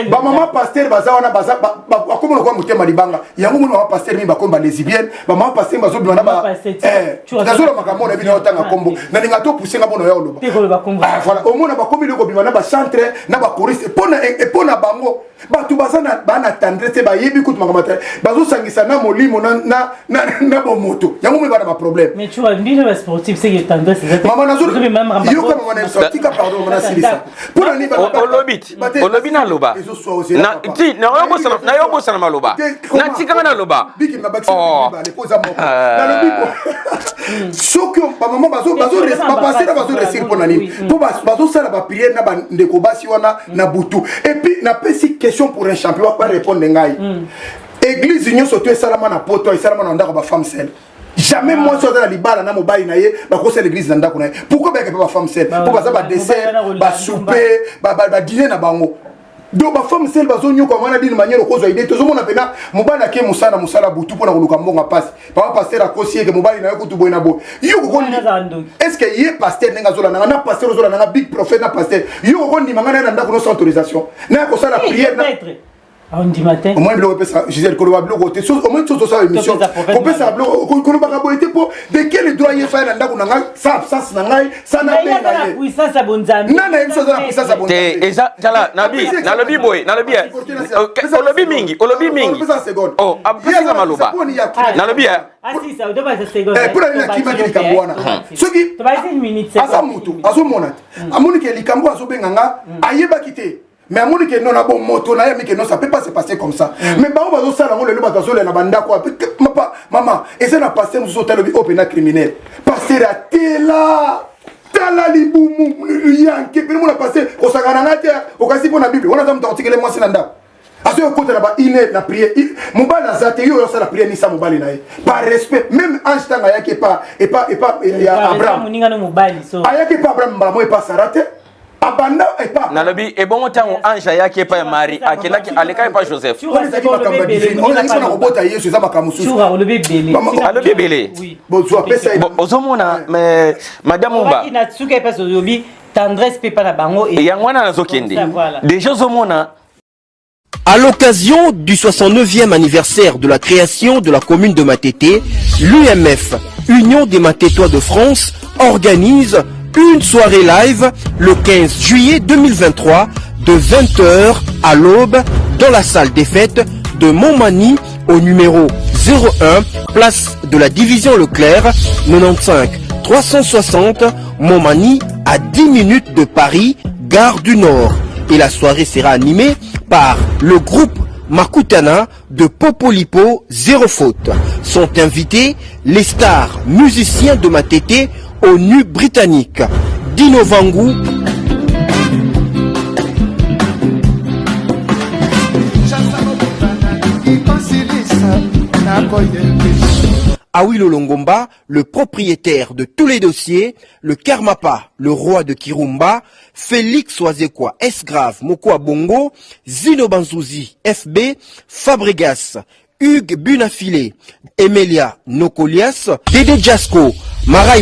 Ba maman pasteur baza wana baza ba comme le quoi mutema libanga. Ya ngo maman pasteur mi ba komba lesbienne. Ba maman pasteur bazo bina ba. Dazo la macambo na bina otanga kombo. Na ninga to pousser nga bono ya oloba. Voilà, au moins ba komi le ko bina ba centre na ba choriste pona epona bango batu bazana bana tendresse ba yebi kutu makamata bazo sangisa na molimo na bomoto yango me bana ba problème
mais tu vois bien le sportif c'est que tendresse
maman nazo yo comme maman na sorti ka pardon maman silisa pona ni ba
olobi na loba na ti na yo bossa na maloba na tika na loba
biki na baki ba le poza moko na lobi ko soko ba maman bazo passer na bazo réussir pona ni po bazo sala ba prière na ba ndeko basi wana na butu et puis na pesi question pour un champion pas répondre ngai église union surtout salama na poto et salama na ndako ba femme seule jamais moi sur la libala na mobile na ye ba ko l'église na ndako na pourquoi ba pas femme seule pour ba dessert ba souper ba dîner na bango donc ba femme seule bazo nyo ko wana d'une manière ko zo idée to zo mona pena mobala ke musala butu pona koluka mbonga passe ba pasteur akosie ke mobali na yo kutu boyina bo yo ko est-ce que yé pasteur nenga zola na pasteur zola na big prophète na pasteur yo ko ndima ngana na ndako no sans autorisation na ko sala prière na
on dit matin
au moins le pesa Gisèle ko ba bloco te au moins tout ça émission ko pesa bloco ko ba ka boité po de quel droit yé fa na ndako na nga ça absence na ngai ça na benga
yé puissance abonzami
na une chose na puissance abonzami
te eza tala nabi na lobi boy na lobi olobi mingi oh apesa maloba na lobi
si ça doit être seconde
pour la kima ki kambwana soki
to ba une minute
asa mutu azo monat amoni ke likambo azo benganga ayeba kité mais amoni ke non na bon moto na yemi ke non ça peut pas se passer comme ça mais ba bazo sala ngolo le bazo le na banda quoi maman et ça na passer nous autres le open criminel passer à tela tala libumu yanke pe mo na passer ko sakana ngate o kasi pona bible on a tam article moi sinanda aso côté là-bas il est la prière mobile na zate yo ça la prière ni ça mobile na par respect même ange tanga yake pas et pas Abraham
muninga no mobile so
ayake pas Abraham ba mo pas Sarate abanda et pas
na lobi e bon temps ange yake pas Marie akelaki aleka pas Joseph
on a dit makamba divine on a dit na robota yesu za makamusu
sura le bébé
oui
bon tu appelles ça
ozomona mais madame Omba
ina tsuka pas ozobi tendresse pe pas la bango
et yangwana nazokende déjà ozomona.
À l'occasion du 69e anniversaire de la création de la commune de Matete, l'UMF, Union des Matétois de France, organise une soirée live le 15 juillet 2023 de 20h à l'aube dans la salle des fêtes de Montmagny au numéro 01, place de la division Leclerc, 95 360 Montmagny à 10 minutes de Paris, gare du Nord. Et la soirée sera animée par le groupe Makutana de Popolipo Zéro Faute. Sont invités les stars musiciens de Matete au nu britannique. Dino Vangu, Awilo Longomba, le propriétaire de tous les dossiers, le Karmapa, le roi de Kirumba, Félix Oazekwa, S-Grave, Moko Bongo, Zino Banzouzi, FB, Fabregas, Hugues Bunafilé, Emelia Nokolias, Dédé Jasco, Marai,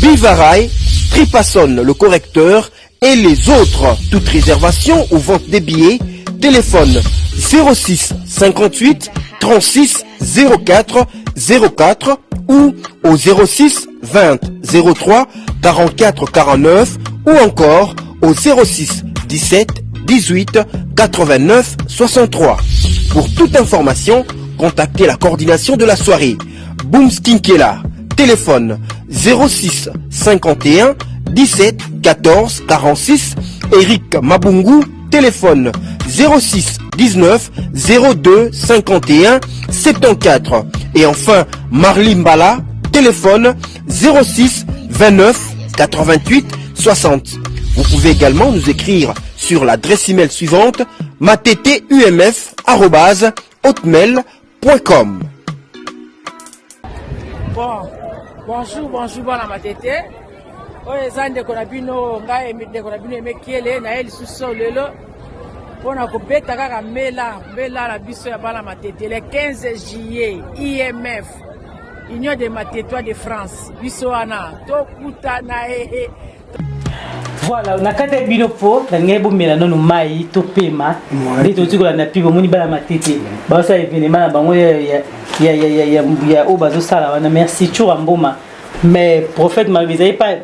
Bivarai, Tripasson, le correcteur, et les autres. Toute réservation ou vente des billets, téléphone 06 58 36 04 04 ou au 06 20 03 44 49 ou encore au 06 17 18 89 63. Pour toute information, contactez la coordination de la soirée. Boom Skinkela, téléphone 06 51 17 14 46. Eric Mabungu, téléphone 06 19 02 51 74. Et enfin, Marlimbala, téléphone 06 29 88 60. Vous pouvez également nous écrire sur l'adresse email suivante mateteumf@hotmail.com.
Bonjour bana matete. Oyo eza ndeko na bino ngai ndeko na bino emekiele na eli suso lelo pona kobeta kaka mbela na biso ya bana matete le 15 juillet IMF Union des Matétois de France biso wana tokuta na
Voilà, na kata bino po na ngebo mela nono mai to pema nde to tikola na pibo moni bana matete ba sa événement na bango ya obazo sala wana merci chura mboma mais prophète m'a visé pas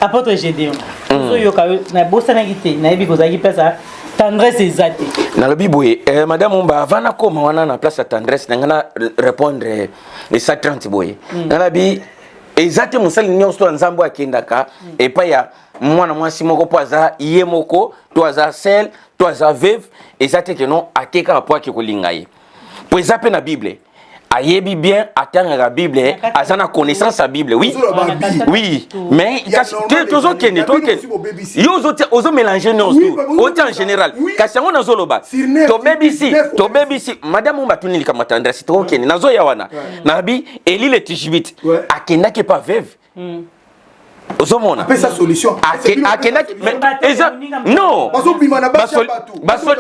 apôtre Gédéon so yoka na bosa na gité na ebi kozaki pesa tendresse ezate
na lobi boye madame Mumba avant na koma wana na place ya tendresse ngana répondre les 130 boye ngana bi ezate musali nyonso nzambo akendaka epa ya mwana mwasi moko po aza ye moko to aza sel to aza veuve ezate ke non akeka po akikolinga ye po ezape na bible ayebi bien atteindre la Bible azana connaissance la Bible oui mais toujours kende yo ozo mélanger nos tout en général kasi on azoloba to BBC madame Mumba tunili kama tendresse to kende nazo ya wana nabi eli le tishibit akenda ke pas veuve Ozomona
après sa solution
non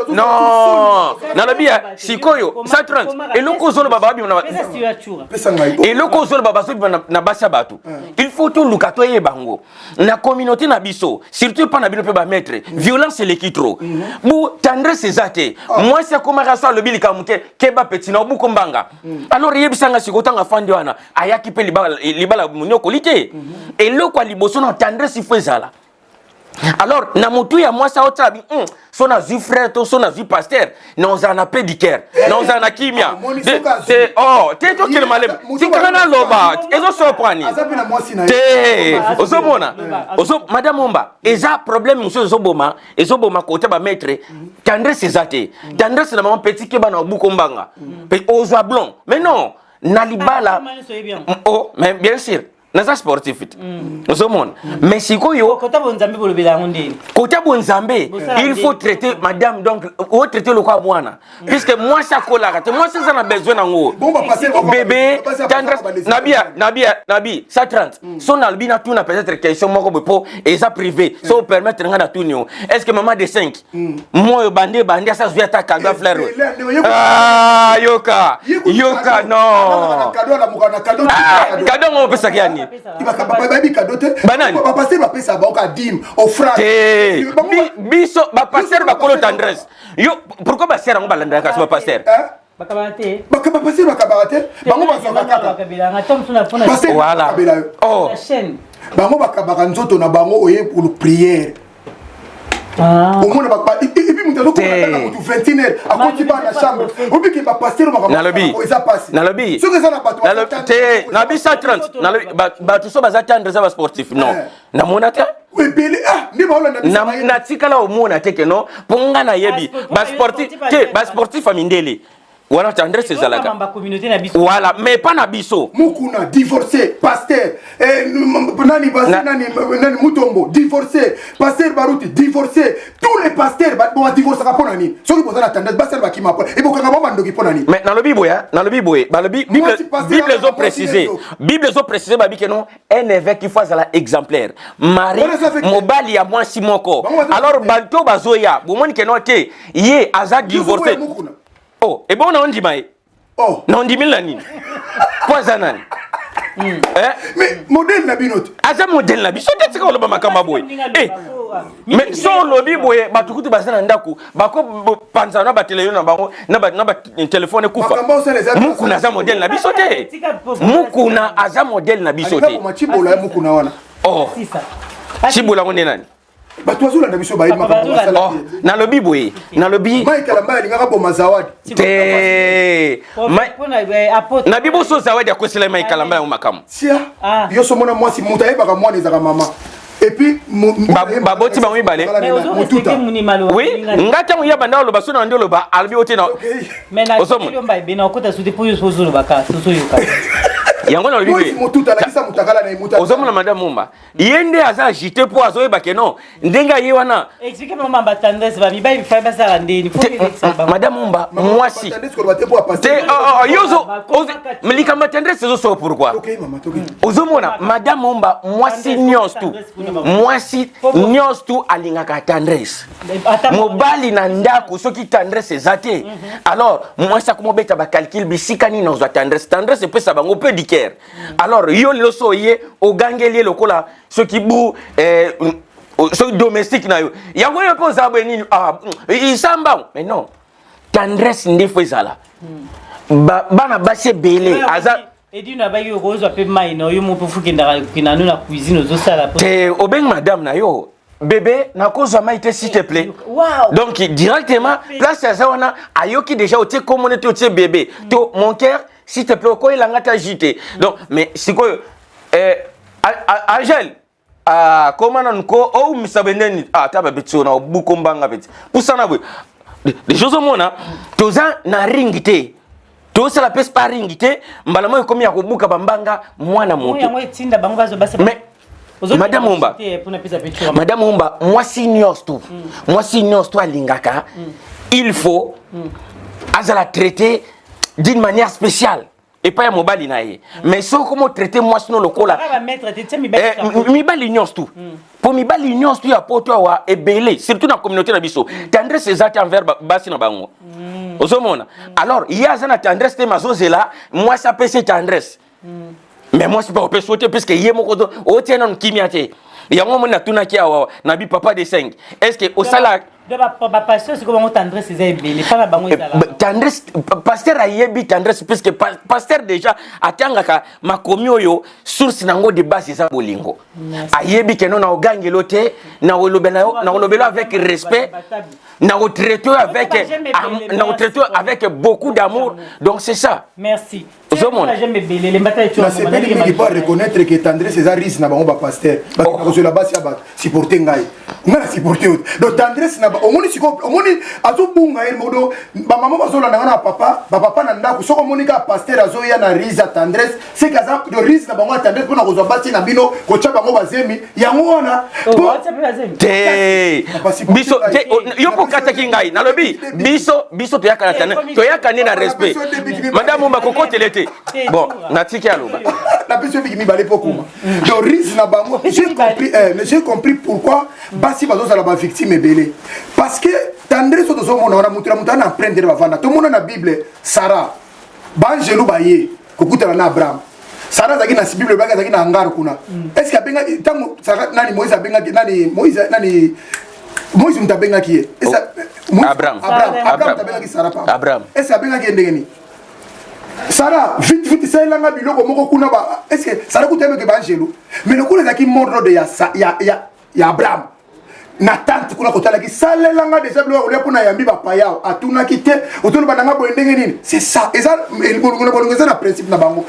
non na la bia sikoyo 130 eloko zolo baba bi na eloko zolo baba so na basa batu il faut tout lukato ye bango na communauté na biso surtout pas na bino pe ba maître violence c'est l'équitro bu tendresse ezate moi c'est comme raso le bilika muke keba petit na bu kombanga alors yebisanga sikotanga fandi wana ayaki pe libala munoko lité eloko liboso na tendresse il faut ezala alors na mutu ya moi ça otabi so na zi frère to so na zi pasteur non za na pédicaire non za na kimia c'est te to kele malem ti kana loba ezo so pani te ozomona madame Mumba eza problème monsieur ezoboma côté ba maître tendresse ezate tendresse na maman petit ke bana buko mbanga pe ozwa blond mais non na libala mais bien sûr naza sportif ozomona mais sikoyo
kota bonzambe bolobela ngondeni
kota bonzambe il faut traiter madame donc on traiter le quoi mwana puisque moi ça colaka te moi ça na besoin nango
bon va passer
bébé tendresse nabi 130 son albina tout na peut-être question moko bepo et ça privé ça permettre nga na tout nio est-ce que maman de 5 moi bandé ça vient ta cadeau fleur yoka non cadeau on peut ça gagner
banani ba passer ba pesa ba ka dim au frère
biso ba passer ba kolo tendresse yo pourquoi ba sera ngo balanda ka ba passer
bakabate
passer ba kabate bango ba soka kaka voilà
la chaîne
bango ba kabaka nzoto na bango oye pour prière au monde ba et puis mutazo ko na 21h à côté ba na chambre ou bien que ba passer ba
na lobi
ce que ça na bato
nabi 130 ba tout ça ba attendre ça ba sportif non na monata
oui bele ndi ba hola
na tikala o mona teke no ponga na yebi ba sportif amindele voilà tendresse ezalaka voilà mais pas na biso
mukuna divorcé pasteur nani mutombo divorcé pasteur baruti divorcé tous les pasteurs bon divorcer pour nani soki boza na tendresse pasteur bakima pour et bokanga ba mandoki pour nani
mais na lobi boya ba lobi bible zo préciser ba bike non un évêque qui fasse la exemplaire mari mobali ya mwasi moko alors banto bazoya bomoni ke no te ye aza divorcé. Oh, et bon on dit mai. Oh, non dit mille nani. Quoi nani?
Mais modèle na binote.
Aza modèle na bi. So te tsika loba makamba boy. Mais so lobi boy batukuti basana ndaku bako panza na batele na bango na ba téléphone kufa. Mukuna aza modèle na bi so te. Mukuna aza modèle na bi so te.
Machibola mukuna wana.
Oh. Chibola ngone nani?
Batwazula na biso bayi
makamba na lobi boye na lobi
Michael Mbaya lingaka bo mazawadi
te na bibo so zawadi akosela Michael Mbaya makamba
sia yo so mona mwasi muta yebaka mwana ezaka mama et puis
baboti ba mibale oui ngata mu yaba ndalo baso na ndolo ba albi ote na
mais na yo mba bena okota sute po yo so zo ba ka so yo ka
yango na lobi
mututa la kisa mutakala na mututa
ozomona madame Mumba yende aza agité po azoyeba ke non ndenga ye wana
explique maman ba tendresse ba mi ba il fa ba ça ndeni
madame Mumba moi si yozo melika ma tendresse zo so pourquoi ozomona madame Mumba moi si nyos tu alingaka tendresse mobali na ndako soki tendresse zate alors moi ça comme beta ba calcul bisika ni na zo tendresse peut ça bango peu diker alors yo le soye o gangeli lokola ce qui bou ce domestique na yo yango yo po za beni isamba mais non tendresse ndefo ezala bana base belé aza
edi na ba yo rozo pe mai na yo mo po fukenda kina na cuisine zo sala
te obeng madame na yo bébé na cause mai te s'il te plaît
wow.
Donc directement place ça wana ayoki déjà o te communauté o te bébé to mon cœur s'il te plaît ko ilanga ta jité donc mais c'est quoi Angel comment on ko o misabendeni taba betso na buko mbanga beti pusana bwe des choses au monde toza na ringité to ça la pèse pas ringité mbala mo komi ya kobuka bambanga mwana moto mais Madame Mumba, moi s'ignore tout. Moi s'ignore tout à Lingaka. Il faut à la traiter d'une manière spéciale. Et pas à mobile naïe. Mais ce comment traiter moi sinon le cola. Mi bal ignore tout. Pour mi bal ignore tout à poto et belé surtout dans la communauté d'Abisso. Tendresse c'est ça envers bassin bango. Osomona. Alors il y a une tendresse de mazozela. Moi ça peut c'est tendresse. Mais moi, je ne peux pas sauter parce que je suis en kimiate. Il y a un moment où je suis papa de 5. Est-ce que au salaire.
Pasteur, c'est comment tendresse c'est belle.
Tendresse, pasteur a yebi tendresse parce que pasteur déjà attend que ma communauté source nango de base c'est bolingo. A yebi que non na ogangi lote na olobela avec respect, na traiter avec beaucoup d'amour. Donc c'est ça.
Merci.
J'aime belle les batailles. C'est pas lui qui peut reconnaître que tendresse c'est un risque na bango ba pasteur. Parce que la base c'est supporter ngai. Na supporter. Donc tendresse na omoni siko omoni azobunga el modo ba maman bazola na papa na ndako soko monika pasteur azoya na risa tendresse c'est kaza de risque na bango tendresse pona kozwa basi na bino ko tshaba ngo bazemi yango wana
te biso yo pokata kingai na lobi biso to yakana tendresse to yakane na respect madame Mumba kokote lete bon natiki aloba
la biso biki mi balé pokuma de risque na bango j'ai compris pourquoi basi bazozala ba victime belé. Parce que tendresse to zo mona mutira mutana apprendre bavanda to mona na Bible Sarah banjelu baye kokutana na Abraham Sarah zaki na Bible baka zaki na hangar kuna est-ce que benga tango Sarah nani Moïse benga nani Moïse mtabenga ki
Abraham
tabenga ki Sarah pa
Abraham
est-ce que benga ki ndengeni Sarah vite ça langa biloko moko kuna ba est-ce que Sarah kutebe ke banjelu mais le kuna zaki mordre de ya Abraham na tante kuna kotala ki salelanga déjà blo ole pona yambi ba paya atuna kite otolo bananga bo ndenge nini c'est ça et ça ngona na principe na bango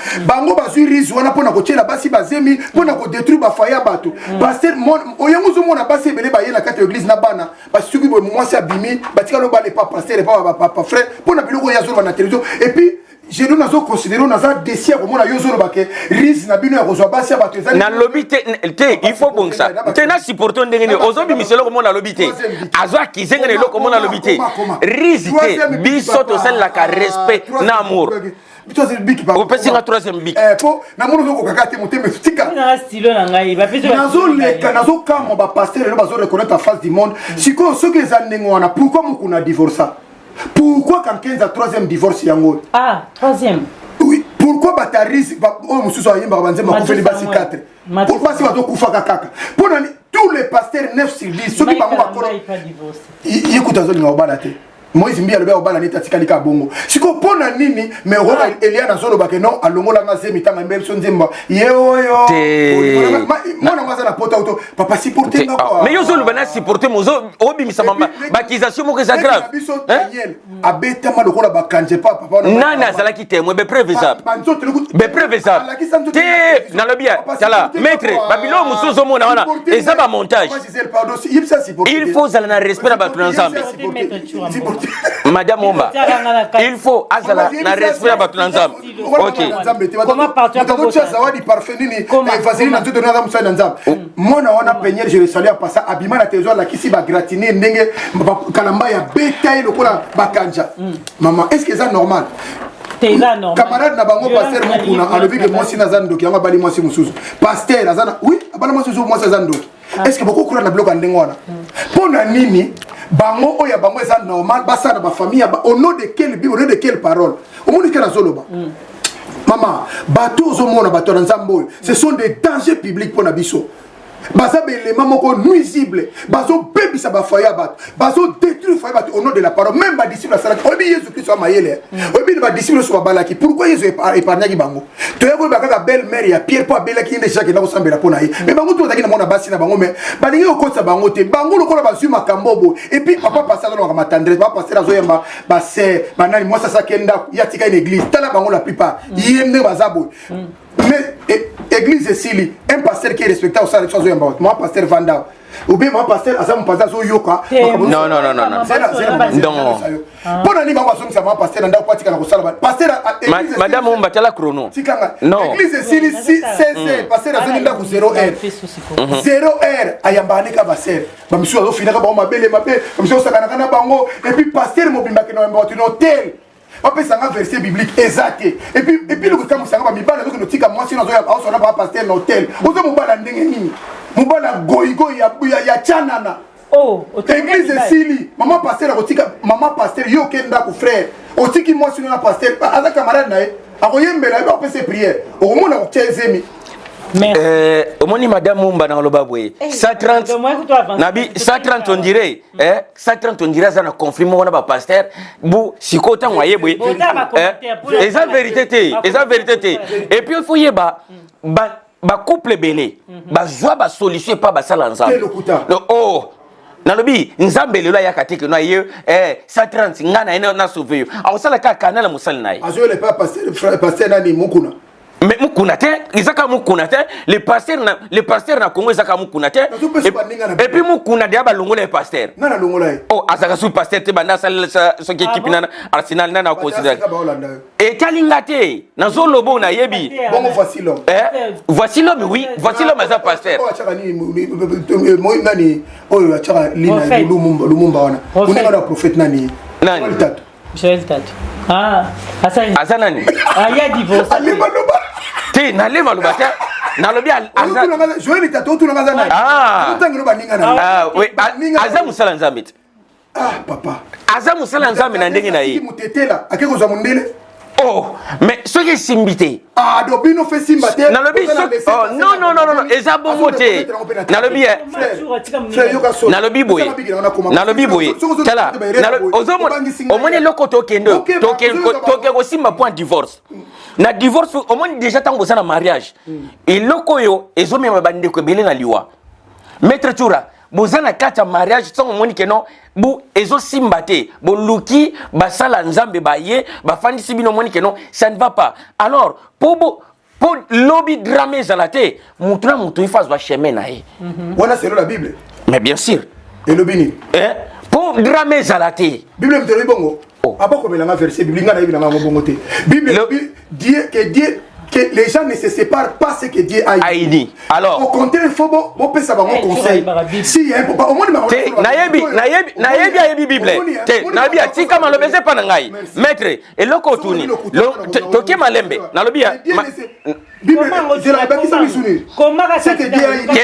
bazui rizu wana pona kochela basi bazemi pona ko détruire ba faya bato pasteur oyango zo mona basi belé ba yela kati église na bana parce que bo moi c'est abimi batika lo ba le pas pasteur pas frère pona biloko ya zo na télévision et puis je nous nazo considérer naza décier comme na yozolo baké risque na bino ya kozwa basi ya bato
na lobité il faut bon ça te na supporter ndenge ni ozobi miselo comme na lobité azwa kizenga le comme na lobité risque biso to sel la respect na amour au petit la troisième bic
po na mono ko kakate moteme tika
na style na ngai ba peso
nazo kama ba pasteur le bazo reconnaître en face du monde siko ceux que za ndenge wana pourquoi mukuna divorce. Pourquoi quand 15 à 3e divorce yango?
Ah, 3e.
Oui, pourquoi bataris oh mususu ayimba banzema ko feli basi 4. Pourquoi si bato kufa kaka? Pour tous les pasteurs 9 sur 10 ceux qui bango bakolo. Yekuta zo linga obala te. Moïse mbia le ba obala neta tikali ka bongo. Siko pona nini mais roba Eliana zolo bake non alongola nga zemi tanga mbel so nzemba. Yeoyo. Mwana mwaza na pota auto papa supporter nga quoi.
Mais yo zolo bana supporter mozo obi misamba bakisation mo que ça grave.
Daniel abeta malokola bakanje papa.
Nana zala ki témoin be preuve ça. Be preuve ça. Te na lobia tala maître babilo musozo mona wana ezaba montage. Il faut zala na respect na bato ensemble. Madame Momba, il faut azala na respect à batu nzambe. OK.
Comment partir à
Zawadi parfait nini vaseline na tout na musala nzambe. Mona wana peigner je le salue à passer abima na tezo la kisi ba gratiner ndenge kalamba ya betaille lokola bakanja. Maman, est-ce que c'est normal? Camarade na bango pasteur mokuna alobi que moi si na zando ki anga bali moi si mususu. Pasteur azana oui, abana moi mususu moi zando. Est-ce que beaucoup kura na bloc en ndenge wana? Pona nini bango oya bango eza normal basa na ba famille au nom de quelle Bible, au nom de quelle parole? Au monde que na zoloba. Maman, bateau zo mona bateau na nzambo, ce sont des dangers publics pour na biso. Baza élément moko nuisible, bazo bebisa ba foyer bat, bazo détruire foyer bat au nom de la parole, même ba disciple salaki, obi Jésus Christ wa mayele. Obi ba disciple so balaki. Pourquoi Jésus épargnaki bango? To yako ba kaka belle mère ya Pierre po abelaki inde Jacques na ko sambela pona ye. Mais bango to taki na mona basi na bango mais ba lingi okotsa bango te. Bango lokola ba su makambobo. Et puis papa passer dans ma tendresse, papa passer zo yamba ba sœur, ba nani moi ça kenda ya tika une église. Tala bango la plupart. Yemne bazabo. Mais église Sili, un pasteur qui est respecté au sein de choses moi pasteur Vanda ou bien moi pasteur Azam pasteur Yoka.
Non.
Pour aller moi ça moi pasteur Nda kwatika na kusala pasteur
Madame Momba tala chrono.
Non. Église Sili 16 pasteur Azam Nda ku 0h. 0h ayambane ka pasteur. Ba misu azo finaka ba mabele ba misu sakana kana bango et puis pasteur mobimba ke no hôtel. On peut s'en verset biblique exact et puis le quand vous s'en va mi bala donc nous tika moi si nous on pas pasteur l'hôtel on se mobala ndenge nini mobala goigo ya chanana église Sili maman pasteur maman pasteur yo kenda ku frère otiki moi si nous na pasteur ala camarade na akoyembela ba peut se prière au monde na tezemi
omoni madame Momba na loba boye 130 nabi 130 on dirait 130 on dirait ça na confirme on ba pasteur bu sikota moye boye eza vérité et puis il faut yeba ba couple belé ba joie ba solution pas ba sala ensemble nalobi nzambe lelo ya katike no ye 130 ngana ene na sauver awo sala ka kanala musali naye
azo le pas pasteur nani mukuna
mais Moukounate, Isaka Moukounate, les pasteurs na Congo Isaka Moukounate, et puis Moukounate a balongo les pasteurs. Oh, Azaka sous pasteur te banda ce qui équipe nana Arsenal nana considéré. Et Kalingate, na zolobo na yebi.
Bon voici l'homme.
Voici l'homme oui, voici l'homme as pasteur.
Moi nani, oh achara lina lumumba wana. On est le prophète nani.
Nani.
Joël Tatu.
Azanani.
Ya divorce.
Te na le maluba te na lobi
Azan Joël Tatu tu na ngazana.
Oui, Azan musala nzambe.
Papa.
Azan musala nzambe na ndenge na ye.
Mutetela akeko za mundele.
Oh, mais ce qui est simbité.
Dobino fait simbate.
Na lobi non, eza bomote. Na lobi na lobi boye. Na lobi boye. Tala, ozomo omoni loko tokendo, tokeko simba point divorce. Na divorce omoni déjà tango ça na mariage. Et loko yo ezomi mabande ko belé na liwa. Maître Toura bozana kata mariage sans omoni que non bu ezo simbate bo luki basala nzambe baye bafandi sibino omoni que non ça ne va pas. Alors pour lobby drame zalate mutura mutu ifaz va chemin nae.
Voilà c'est la Bible.
Mais bien sûr.
Et le bini.
Pour drame zalate.
Bible me tele bongo. Aba ko belanga verset biblique na ibina ngo bongo te. Bible Dieu que les gens ne se séparent pas ce que Dieu a dit.
Alors,
au contraire, il faut que ça va mon conseil. Si il y a un peu au moins nayebi Bible. Nabi atika malobeze pa ngai. Maître, et loko tuni. Toke malembe. Nalobia. Que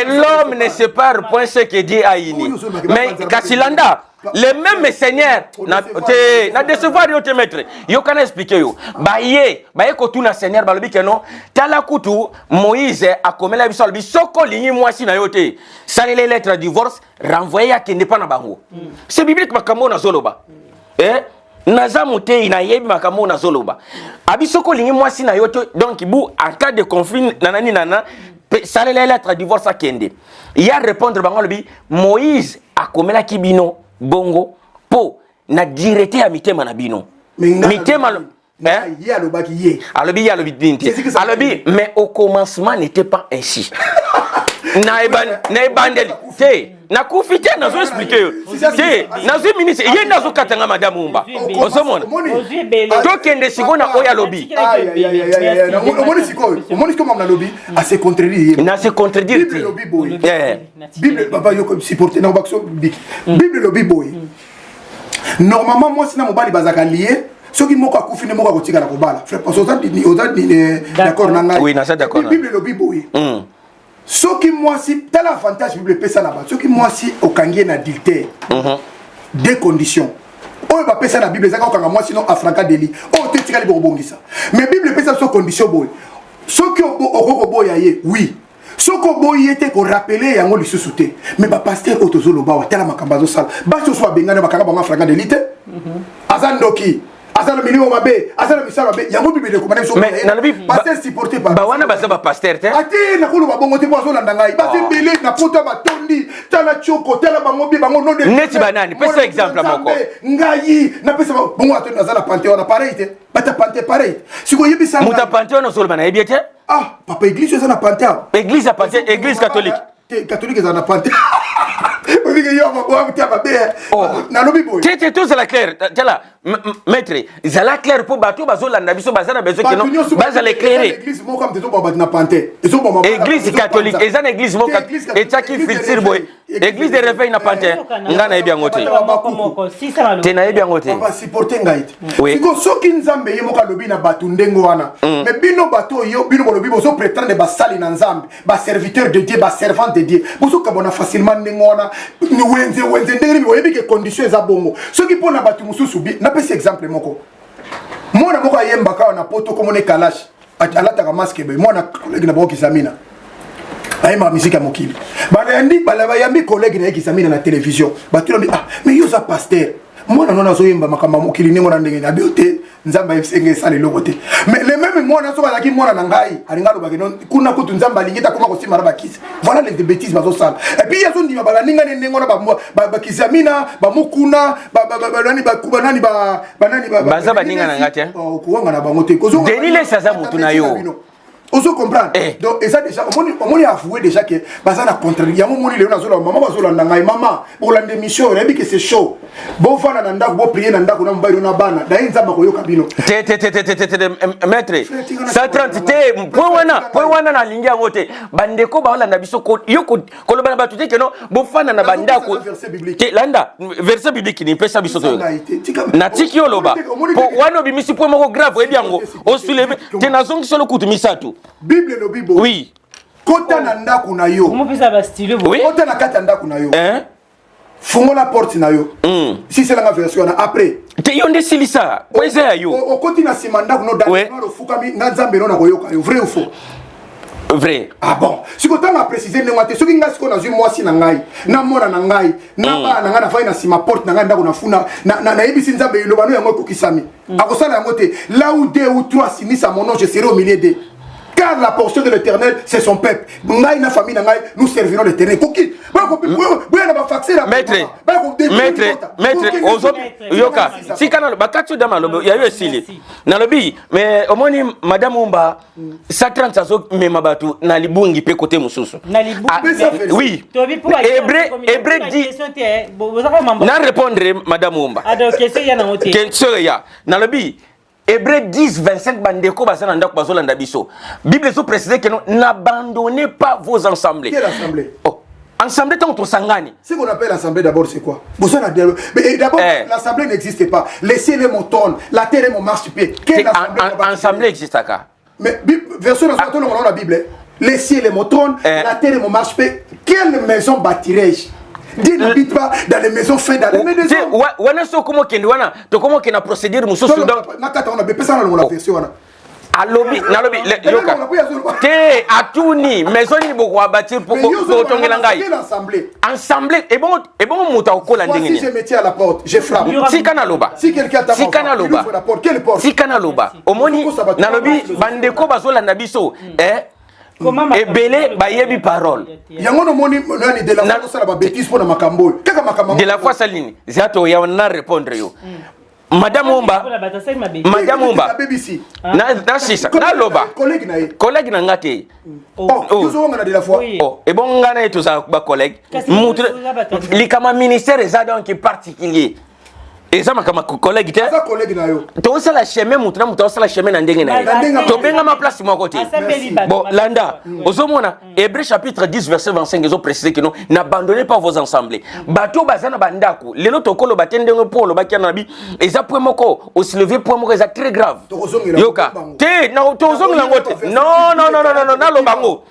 l'homme ne sépare point ce que Dieu a uni. Mais Kassilanda les mêmes seigneurs na décevoir yo te maître yo kana expliquer yo baye ko tuna seigneur balobi ke non tala kutu Moïse a komela biso lobi soko lingi mwasi na yo te sali les lettres de divorce renvoyer à kende pa na bango c'est biblique makambo na zoloba nazamu te ina yebi makambo na zoloba abisoko lingi mwasi na yo te donc bu en cas de conflit nanani nana sali les lettres de divorce à kende ya répondre bango lobi Moïse a komela kibino bongo po na direte ya mitema na bino mitema alobi mais au commencement n'était pas ainsi
na ebandeli te nakufi te nazo expliquer te nazo ministre ye nazo katanga madame Umba osomona tokende sikona oya lobby
omoni sikoyo omoni sikoyo na lobby a se contredire
na se contredire te
Bible baba yo supporter na bakso biki Bible lobby boy normalement moi sina mobali bazaka lié ce qui moko akufi ne moko kotika na kobala frère parce que d'accord na ngai
oui na ça d'accord
Bible lobby boy ce qui moi si tel avantage Bible pesa na ba ce qui moi si okangie na adultère deux conditions oyo ba pesa na Bible zaka okanga moi sinon afranka deli o te tika libo bongisa mais Bible pesa so condition boy ce qui okoko boya ye oui ce que boy était ko rappeler yango lisusu te mais ba pasteur otozolo ba watela makambazo sala ba so so bengana bakanga ba afranka deli te azandoki azalo minimo mabe azalo misala mabe yango Bible ko maneso
mais na lobi
pasteur supporté par
ba wana ba pasteur te
ati na kulu ba bongo te bo so landa ngai ba zimbele na poto ba tondi tala choko tala bango bi bango non de
neti banani pesa exemple moko
ngai na pesa bongo atoni azala panthéon na pareil te bata panthéon pareil siko yebisa
muta panthéon so bana ebiete
ah papa église ça na panthéon
église à panthéon église catholique
ça na panthéon
Tete tout la clair tala maître zala clair pour bateau bazolanda biso bazana besoin que non bazala éclairer église catholique et ça église mo et ça qui filtre boy église de réveil na panté ngana ebi ngote tena ebi ngote
papa supporter ngai siko soki nzambe ye moka lobi na batu ndengo wana mais bino bato yo bino lobi bozo prétendre ba sali na nzambe ba serviteur de Dieu ba servant de Dieu bozo kabona facilement ndengo wana ni wenze ndengeni boyebi ke condition eza bongo soki pona batu mususu bi na pesi exemple moko mona moko ayemba ka na poto komone kalash alata ka masque be mona collègue na boki samina ayema musique ya mokili bala yambi collègue na kisamina na télévision batu lobi ah mais yo za pasteur mona nona zo yemba makamba mokili ningo na ndenge na biote nzamba yefsenge sale lokote mais le même mona so bazaki mona na ngai alinga lobaki non kuna kutu nzamba lingita kuma ko simara bakisi voilà les bêtises bazo sala et puis yazo ndima bala ninga nengo na ba kisamina ba mukuna nani ba kuba nani ba nani ba
baza baninga na ngati
kuwanga na bango te kozo
denile saza mutu na yo
ozo comprendre donc et ça déjà on a avoué déjà que bazana contraire yango moni le na zola maman bazola ndangai maman pour la démission on a dit que c'est chaud bon fana na ndako bo prier na ndako na mbairo na bana da nzamba ko yoka bino
maître 130 te point wana na lingi yango te bandeko ba wala na biso ko yoko koloba na batu te no bo fana na bandako te landa verset biblique ni pesa biso to na tiki oloba po wana bimisi point moko grave ebi yango o soulever te na zongi solo kutu misatu
Bible no Bible.
Oui.
Kota na ndako na yo.
Comment pesa ba style bo?
Kota na kata ndako na yo. Fongo la porte na yo. Si c'est la version na après.
Te yonde silisa. Kweza ya yo.
O koti na simanda no dali no fukami na nzambe no na koyoka yo. Vrai ou faux?
Vrai.
Ah bon. Si ko tanga préciser ne ngate soki ngasi ko na zui mwasi na ngai. Na mona na ngai. Na ba na ngana fai na sima porte na ngai ndako na funa na yebisi nzambe yo bano yango ko kisami. Akosala yango te. Là où deux ou trois s'unissent à mon nom, je serai au milieu d'eux. Car la portion de l'Éternel, c'est son peuple. Nous servirons l'Éternel.
Maître, Yoka, si kanalo bakatsu dama lobo ya yo esili. Na lobi, mais au moins madame Umba 130 sazo mema batu na libungi pe côté mususu.
Na libungi.
Oui. Hébreu dit. Na répondre madame Umba.
Alors question ya na moté.
Question ya. Na lobi Hébreu 10, 25 bandeko basana ndako bazolanda biso. Bible so précise que n'abandonnez pas vos assemblées.
Quelle assemblée?
Assemblée tant que sangani.
Ce qu'on appelle l'assemblée d'abord c'est quoi? Mais d'abord l'assemblée n'existe pas. Laissez les mots tourner, la terre est mon marche-pied. Quelle
assemblée existe à
mais version dans la Bible. Laissez les mots tourner, la terre est mon marche-pied. Quelle maison bâtirai-je? Dieu n'habite pas dans les maisons faites dans les maisons.
Wana so comment kendwana to comment kena procédure mususu donc
nakata on a besoin dans la version wana
alobi nalobi yoka te atuni maison ni boko bâtir pour tongela ngai ensemble et bon muta okola ndengeni
si je me tiens à la porte je frappe
si kana loba
si quelqu'un tape
ouvre
la porte quelle porte
si kana loba omoni nalobi bandeko bazolanda biso ebele bayebi parole
yango no moni nani de la foi sala ba bêtise pona makambo kaka makambo
de la foi salini zato ya na répondre yo Madame Omba na sisa na loba collègue na ngate
de la fois
et bon ngana tout ça ba collègue likama ministère eza donc particulier eza makama collègue te to ça la chemin mutuna muta ça la chemin na ndenge na to benga ma place moi côté bon landa ozomona Hébreux chapitre 10 verset 25 ils ont précisé que non n'abandonnez pas vos assemblées bato bazana bandako lelo tokolo batende ngo lo bakana bi eza point moko au se lever point moko eza très grave yoka te na tozongela ngote non na lo bango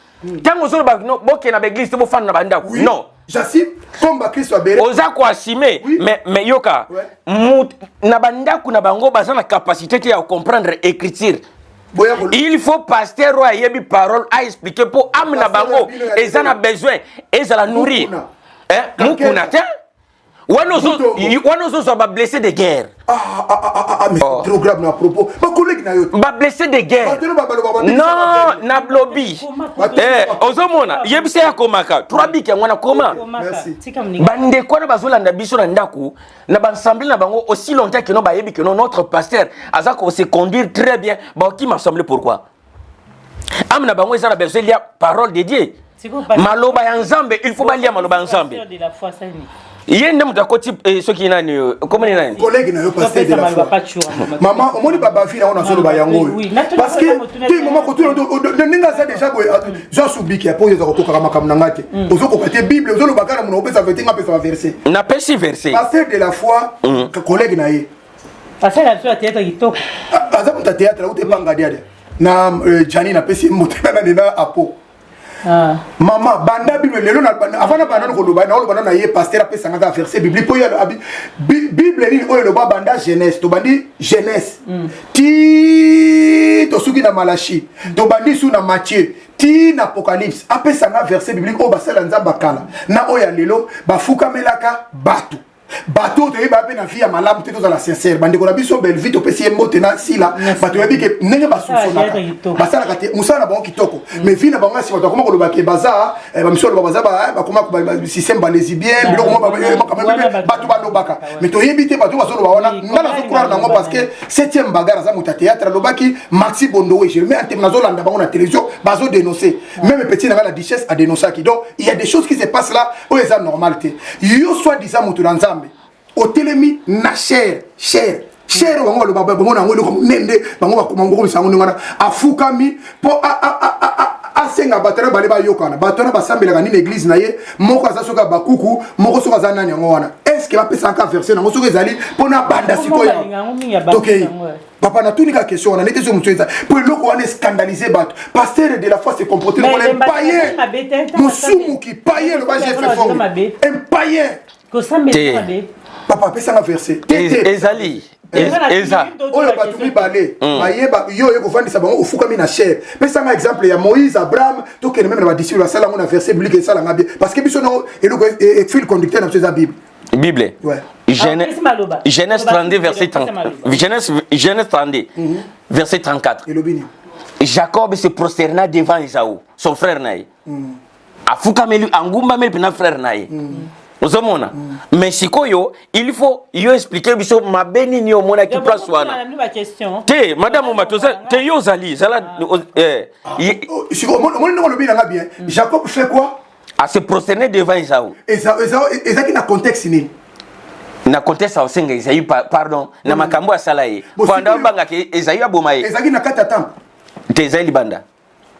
tango zolo ba no boke na l'église te bo fan na bandako non
j'assume comme Christ soit béré
oza ko assumer mais yoka na bandako na bango bazana capacité de comprendre écriture. Il faut pasteur ou ayebi parole à expliquer pour amna bango et ça a besoin et ça la nourrir mukuna te wanozo so ba blessé de guerre
mais c'est trop grave à propos ma collègue na yo
ba blessé de guerre non na lobby ozomona yebise ya komaka 3 biki ngwana koma bande kwa na bazolanda biso na ndaku na ensemble na bango aussi longtemps que non ba yebi que non notre pasteur azako se conduire très bien ba qui m'assemble pourquoi amna bango ezala besoin il y a parole de Dieu maloba ya nzambe il faut balia maloba ya nzambe yende mutakoti ce qui nani comment ni nani
collègue na yo pasteur de la foi maman omoni baba fille on a solo ba yango parce que tout moment ko tout ndinga ça déjà boy zo subiki ya poyo za kotoka kama kamna ngate ozo ko patie bible ozo lo bakana muna opesa vetinga pesa verset
na pesi verset
pasteur de la foi collègue na ye
pasteur la foi théâtre kitoko
aza muta théâtre ou te panga dia na Jani na pesi mutana na apo maman banda bible lelo na avant banda ko loba na loba na ye pasteur apesa ngaka verset biblique po ya bible ni oyo loba banda Genèse to bandi Genèse ti to suki na Malachi to bandi su na Matthieu ti na Apocalypse apesa ngaka verset biblique o basala nzamba kala na oya lelo bafuka melaka batu bateau te ba pe na vie ya malamu te to za la sincère bande ko na biso belle vie to pesi mbote na sila bateau yabi ke nenge basuso na basala kate musala ba kitoko mais vie na bango si bato koma ko lobake baza ba misolo ba baza ba koma ko système ba lesbienne biloko mo ba bato ba lobaka mais to yebi te bato ba solo ba wana ngala zo croire na ngo parce que 7e bagarre za muta théâtre lobaki Maxi Bondowe je mets en terme na zo landa bango na télévision bazo dénoncer même petit na la duchesse a dénoncé qui donc il y a des choses qui se passent là où les normalité yo soit disant mutu nzambe au télémi na cher bango lo baba bango na ngolo ko nende bango ba komango bisango ngana afukami po asenga batara bale ba yokana batara basambela ka ni église na ye moko azasoka bakuku moko soka za nani ngo wana est-ce que va pesa ka verser na ngoso ezali pona banda sikoya OK papa na tunika question on était sur mutweza pour loko wana scandaliser bato pasteur de la foi se comporter comme un païen musumu qui païen le bas fait fort un païen
ko sambe
papa pesa nga verset
ezali eza
oyo batu mibale bayeba yo yo kovandisa bango ofukami na chair pesa nga exemple ya Moïse Abraham to kene même na ba disciples basala ngona verset biblique esala nga bien parce que biso no eloko fil conducteur na biso Bible
ouais Genèse 32 verset 30 Genèse 32 verset 34 Jacob se prosterna devant Esaü son frère naï afukami angumba meli na frère naï ozomona mais sikoyo il faut yo expliquer biso mabeni ni omona ki place wana te madame matoza te yo zali zala
sikoyo omona no lobina nga bien Jacob fait quoi
à se prosterner devant Esaü
qui na contexte ni
na contexte au senga Esaü pardon na makambo asala ye pendant banga ke Esaü aboma ye
ezaki na kata temple
te Esaü banda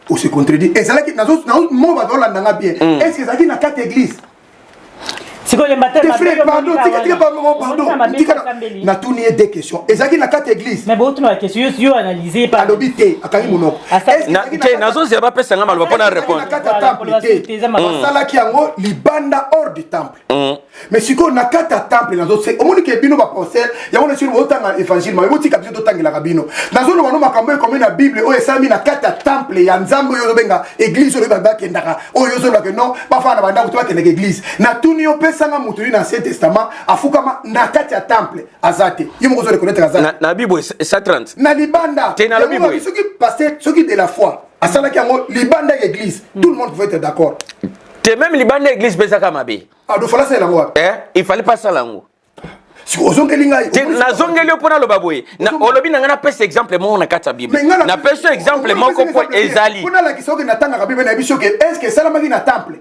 on se contredit ezaki na mo ba dola nga bien est-ce que ezaki na kata église pardon, na tout nié des questions. Ezaki na quatre églises.
Mais bon, tu m'as question, yo analysé par
l'obité, akami monoko.
Te nazo zeba pesa ngama lo pona répondre.
Sala ki yango libanda hors du temple. Mais siko na kata temple nazo c'est omoni ke bino ba penser, yango na sur otanga évangile, mais boti kapito totangela kabino. Nazo lo bano makambo comme na Bible, o esami na kata temple ya nzambo yo benga église yo ba kendaka. O yo zo ba que non, pas fa na banda ko to église. Na tout ni sanga muturi na Ancien Testament afukama na kati ya temple azate yimo ko zo reconnaître azate
na Bible 130
na libanda
te na la Bible
ceux qui passaient ceux qui de la foi asala ki yango libanda église tout le monde pouvait être d'accord
te même libanda église pesa kama be
do fala ça lango
il fallait pas ça lango
ozongeli ngai
nazongeli opona loba boye olobi nanga na pesa exemple moko na kati ya bible na pesa exemple moko po ezali
pona la kisoke na tanga bible na biso ke est-ce que salamaki na temple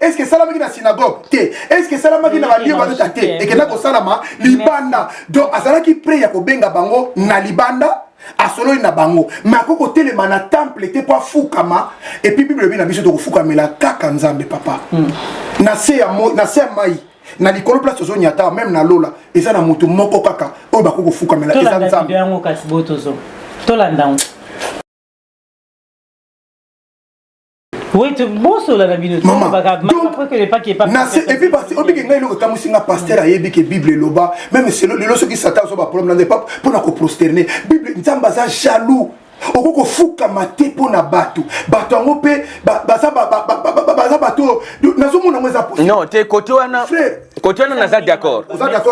est-ce que salamaki na synagogue te est-ce que salamaki na balieu bazota te et que na ko salama libanda donc azalaki prêt ya ko benga bango na libanda asololi na bango makoko telema na temple te po fukama et puis bible bi na biso to ko fukamela kaka nzambe papa na se ya mai na likolo place ozonyata même na lola eza na mutu moko kaka oyo bakoko fukamela eza nzambe
yango kasi botozo tolanda oui tu bosso la bino
et puis parce obiki ngai loko kamusinga pasteur ayebi ke bible loba même c'est le loso qui s'attend sur ba problème dans pas pour na ko prosterner bible nzamba za jaloux okoko fuka mate pona bato yango pe baza bato nazomona mweza possible
non te côté wana naza d'accord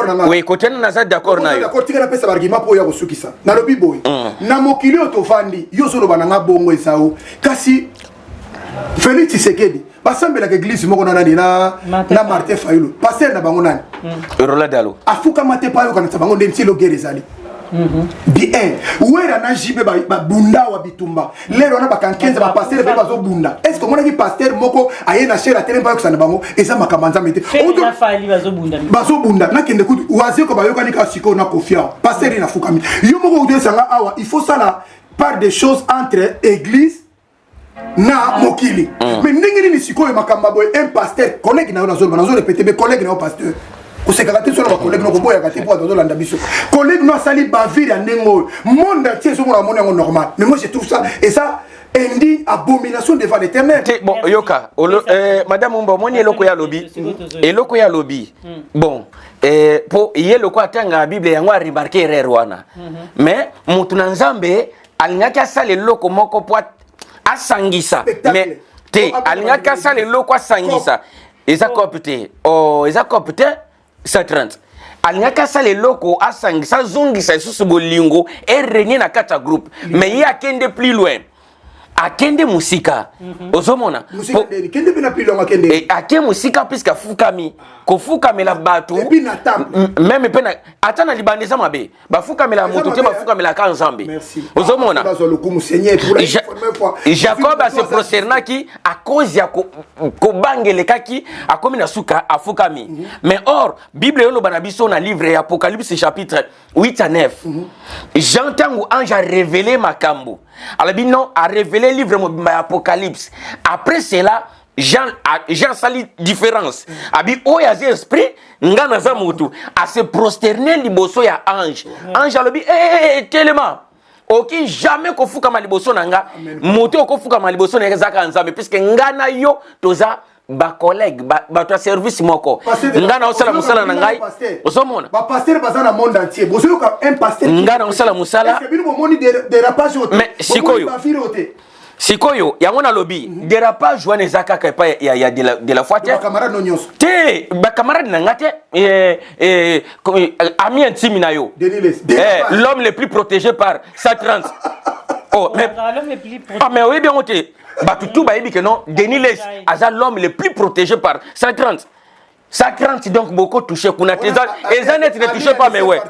na
oui côté wana naza d'accord na yo
d'accord tika na pesa argument po ya kosukisa na lobi boy na mokili otovandi yo solo bananga bongo ezao kasi Félix Tshisekedi basambela ke église moko na Martin Fayulu pasteur na bango nani
Roladalo
afuka mate pa yo kana bango ndentilo gerezali bien wera na jibe ba bunda wa bitumba lero na bakankenza ba pasteur ba bazo bunda est-ce que mona ki pasteur moko aye na shera tele pa kusana bango eza makamanza mete
oto fali bazo
bunda na kende kutu waze ko ba yo kanika siko na confiance pasteur na fuka mi yo moko udesanga awa il faut ça la part des choses entre église na mokili mais ndenge ni siko makamba boy un pasteur collègue na nazo répéter mais collègue na pasteur kuseka kati solo ba collègue no boya kati po dans landa biso collègue no sali bavire ya nengo monde entier so mona normal mais moi je trouve ça et ça indi abomination devant l'éternel
bon yoka madame Mumba moni eloko ya lobby bon po yeloko atanga bible yango a remarquer erreur wana mais mutu na nzambe alingaki asala eloko moko po asangisa mais te alingaki asala eloko asangisa eza copte eza copte 130 alingaki asala eloko asangisa zongisa lisusu bolingo erenie na kati ya groupe mais ye akende plus loin akende musika ozomona
kende bina pilonga akende
ake musika puisque afukami kofukamela bato même pena atana libandisa mabe bafukamela moto te bafukamela ka nzambe ozomona Jacob a se prosternaki à cause ya ko bangele kaki akomi na suka afukami mais or bible yolo bana biso na livre Apocalypse chapitre 8 à 9 Jean tangu ange a révélé makambo alors non a révélé livre Apocalypse après cela Jean sali différence abi oyaze esprit ngana za mutu a se prosterner liboso ya ange alobi tellement oki jamais kofuka maliboso nanga mutu okofuka maliboso na zaka nzambe puisque ngana yo toza ba collègue ba to service moko ngana osala musala na ngai osomona
ba pasteur bazana monde entier bozo ka un pasteur
ngana osala musala
est-ce que bino moni dérapage au
mais sikoyo yango na lobby dérapage wana ezaka ka pa ya de la foi
ba camarade no nyonso
te ba camarade na ngate ami intime na yo l'homme le plus protégé par Satan mais oui bien oté batutu ba yebi que non Denis aza l'homme le plus protégé par Satan donc beaucoup touché kuna teza ezanet ne touché pas mais ouais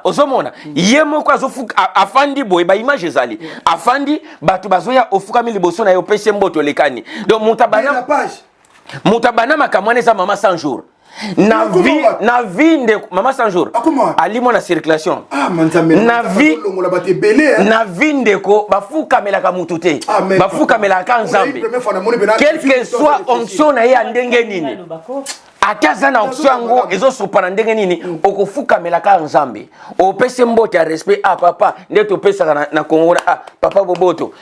ozomona yemo kwa zofu afandi boy ba image ezali afandi batu bazoya ofukami liboso na yo pese mboto lekani donc mutabana makamwana za mama 100 jours na vie de mama 100 jours ali mona circulation na vie ndeko bafuka melaka mutute bafuka melaka nzambe quel que soit onction na ya ndenge nini akaza na onction yango ezosopana ndenge nini okofuka melaka nzambe opese mbote ya respect papa ndeto pesa na Kongo papa boboto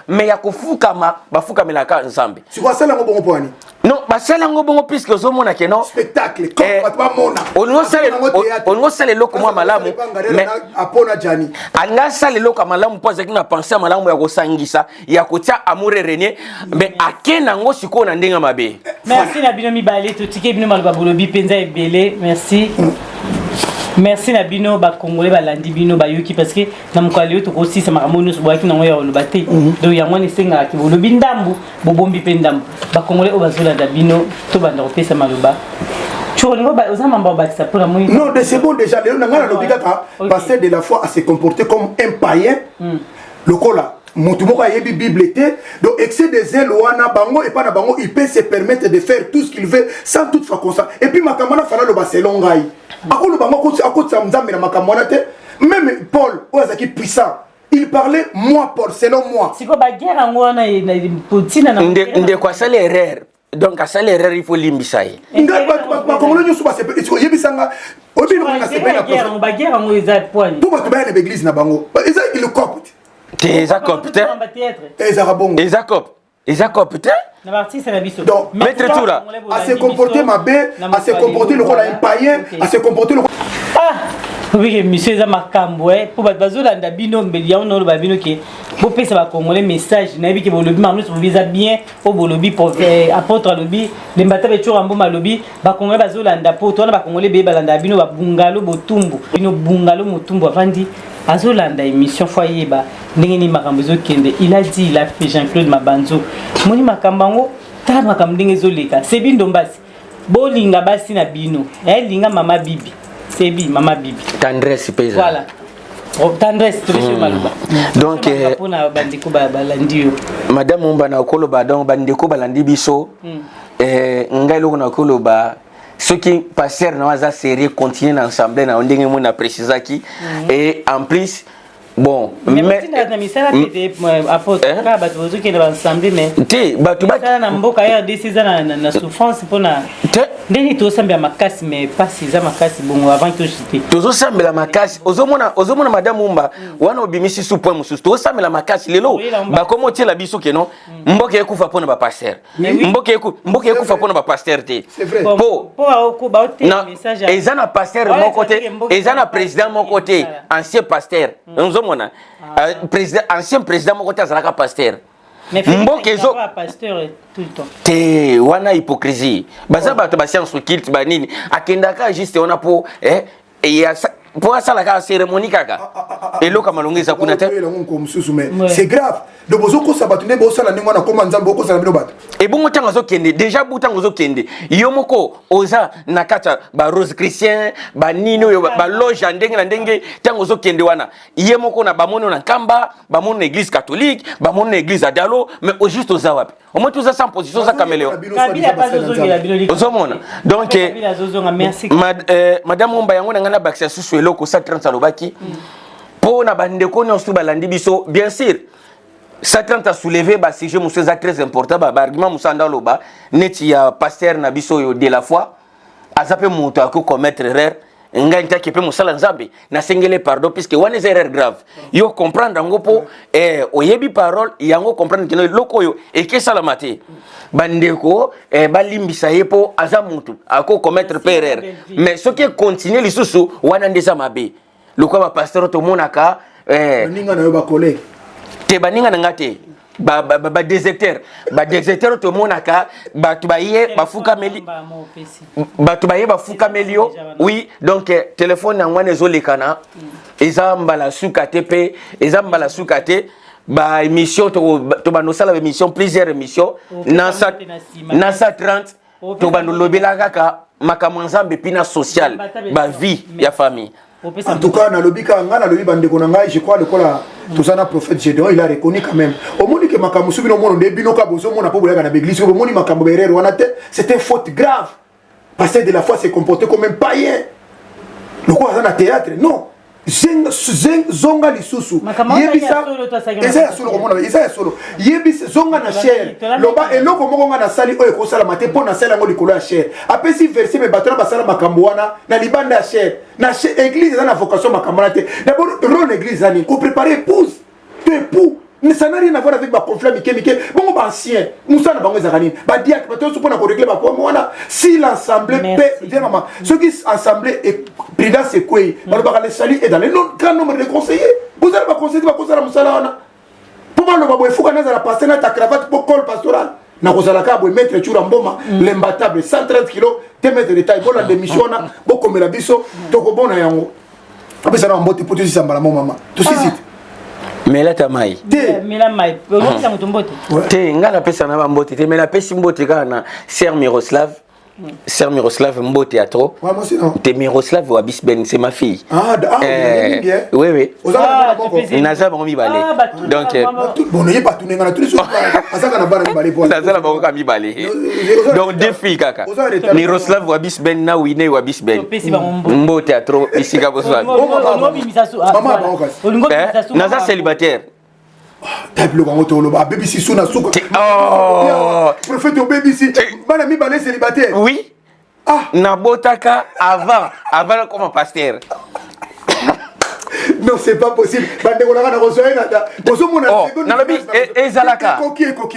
mais ya kofuka bafuka melaka nzambe
sikwasala ngo bongo pwani
non basala ngo bongo puisque ozomona ke non
spectacle comme pas mona
on sale loko mwa malamu mais
apona jani
anga sale loko malamu poza kina penser malamu ya kosangisa ya kotia amour renier mais akena ngo siko na ndenga mabe
merci na bino mibale to tike bino maloba bolobi penza ebele merci na bino ba congolais ba landi bino ba yuki parce que na mukali to ko sisa makamono so baki na ngoya olobate do yango ni senga ki bolobi ndambu bobombi pe ndambu ba congolais o bazola da bino to banda ko pesa maloba
Non, c'est bon déjà. Le pasteur de la foi à se comporter comme un païen. Le cola. Montumoko a yebi Bible était. Donc, excès des ailes, wana bango et pas na bango, il peut se permettre de faire tout ce qu'il veut sans toutefois consent. Et puis, makamana fana le baselon gai. Ako le bango à côté samzambe na makamana te. Même Paul, oazaki puissant. Il parlait moi Paul, selon moi.
C'est quoi baguerre en wana na potina na.
Nde quoi ça l'erreur. Donc à ça l'erreur il faut limbisaï.
Comme le souba c'est yebisanga. Obi no nga c'est pas
na baguerre en eza point.
Pour ba to ba na l'église na bango. Eza il le copte.
Ezakop peut-être. Ezakop peut-être.
Donc, maître tout là, à se comporter ma belle, à se comporter le rôle d'un païen, à se comporter le rôle.
Ah, oui, monsieur Zamakambo, pour bazolanda bino mbeliya on ba bino ki bo pesa ba congolais message na bi ki bo lobi mamno so visa bien au bo lobi pour apôtre lobi le mbata be chura mboma lobi ba congolais bazolanda po to na ba congolais be balanda bino ba bungalo botumbu bino bungalo mutumbu afandi azolanda émission foyer ba ndenge ni makambo zokende il a dit il a fait Jean-Claude Mabanzo moni makambango ta makambo ndenge zoleka sebi ndombasi bolinga basi na bino linga mama bibi sebi mama bibi
tendresse pesa
voilà tendresse tu veux maluba
donc
pour na bandiko balandi
madame Mumba na koloba donc bandiko balandi biso ngai loko na koloba ceux qui passer na waza série continuer ensemble na ndenge mo na préciser qui et en plus bon
mais na misala pete apôtre ka ba tozo ki na ensemble mais
te ba tu ba
na mboka ya décision na souffrance pona ndeni to sambela makasi mais pas siza makasi bongo avant que j'étais
tozo sambela makasi ozomona madame Mumba wana obimisi su point mususu to sambela makasi lelo ba komo tiela biso keno mboka ekufa pona ba pasteur mboka ekufa pona ba pasteur te
po ba ote message
ezana pasteur mon côté ezana président mon côté ancien pasteur ozomona président ancien président mon côté azalaka pasteur
mboka ezo pasteur tout le temps
te wana hypocrisie baza bato ba science occulte ba nini akendaka juste ona po pour ça la cérémonie kaka et lo kama longeza kuna te
c'est grave de bozo ko sabatune bo sala ningo na koma nzambe ko sala bino bato
et bongo tanga zo kende déjà butango zo kende yomoko oza nakata ba rose chrétien ba nino yo ba loge ndenge na ndenge tango zo kende wana yemoko na ba mono na kamba ba mono na église catholique ba mono na église adalo mais au juste oza wapi au moins tout ça sans position ça caméléon ozomona donc madame Mumba yango ngana bakisa susu eloko sa 30 alobaki po na bandeko nyonso balandi biso bien sûr ça 30 a soulevé ba sujet monsieur za très important ba argument musanda loba neti ya pasteur na biso yo de la foi azape moto ako commettre erreur nga ntaki pe musala nzambe na sengele pardon puisque one erreur grave yo comprendre ngopo oyebi parole yango comprendre que loko yo eke salamate bandeko balimbisa yepo aza mutu ako commettre erreur mais ce qui continue lisusu wana ndeza mabe loko ba pasteur to monaka
ninga na yo ba collègue
te baninga na ngate ba déserteur to monaka batu baye bafuka meli batu baye bafuka melio oui donc téléphone ngwane zolekana ezambala sukate pe ezambala sukate ba émission to banosala émission plusieurs émissions na sa 30 to banolobela kaka makamanzambe pina social ba vie ya famille.
En tout cas, dans le bika ngana le bandeko nanga, je crois le kola tosana prophète Gédéon, il a reconnu quand même. Au monde que makamu subi no mono de binoka bozo mona po boyaga na église, au monde makamu berere wana te, c'était faute grave. Pasteur de la foi s'est comporté comme un païen. Le quoi dans le théâtre? Non. Zonga lisusu yebisa eza solo komona eza solo yebisa zonga na cher loba eloko moko nga na sali oyo ko sala mate po na sala ngo likolo ya cher apesi verset me batona basala makambo wana na libanda ya cher na église eza na vocation makambo na te d'abord rôle église ani ko préparer épouse tu époux ne ça n'a rien à voir avec ma conflit mike bon ancien musa na bango ezakani ba diak bato so pona ko régler ba ko wana si l'assemblée paix bien maman ceux qui assemblée et prudence c'est quoi ba ba le sali et dans le grand nombre de conseillers vous allez pas conseiller ba ko sala musala wana pour moi le babo efuka na za passer na ta cravate pour col pastoral na ko sala ka bo mettre chura mboma l'imbattable 130 kg te mettre de taille bona démission na bo komela biso to ko bona yango apesa na mbote pour te sambala maman tout site
Mela tamai.
Mela mai. Olokisa mutumbote.
Te ngala pesa na bambote te mela pesi mbote kana Ser Miroslav Sœur Miroslav Mbo Théâtre.
Ouais, moi c'est non.
T'es Miroslav Wabisben, c'est ma fille.
Bien.
Oui, oui.
Naza
Bango Mibale.
Donc,
bon, n'ayez pas tout, tous les jours.
Naza Bango Mibale. Donc, deux filles, kaka. Miroslav Wabisben, na Wine Wabisben. Mbo Théâtre, ici, Kaboswa. Naza célibataire.
Tableau quand on le BBC sous na souka.
Oh,
prophète au BBC. Bana mi balé célibataire.
Oui. Ah, Nabotaka avant comme pasteur.
Non, c'est pas possible. Bande ko na reçoit nada. Bozo mona
seconde. Na lobi ezalaka.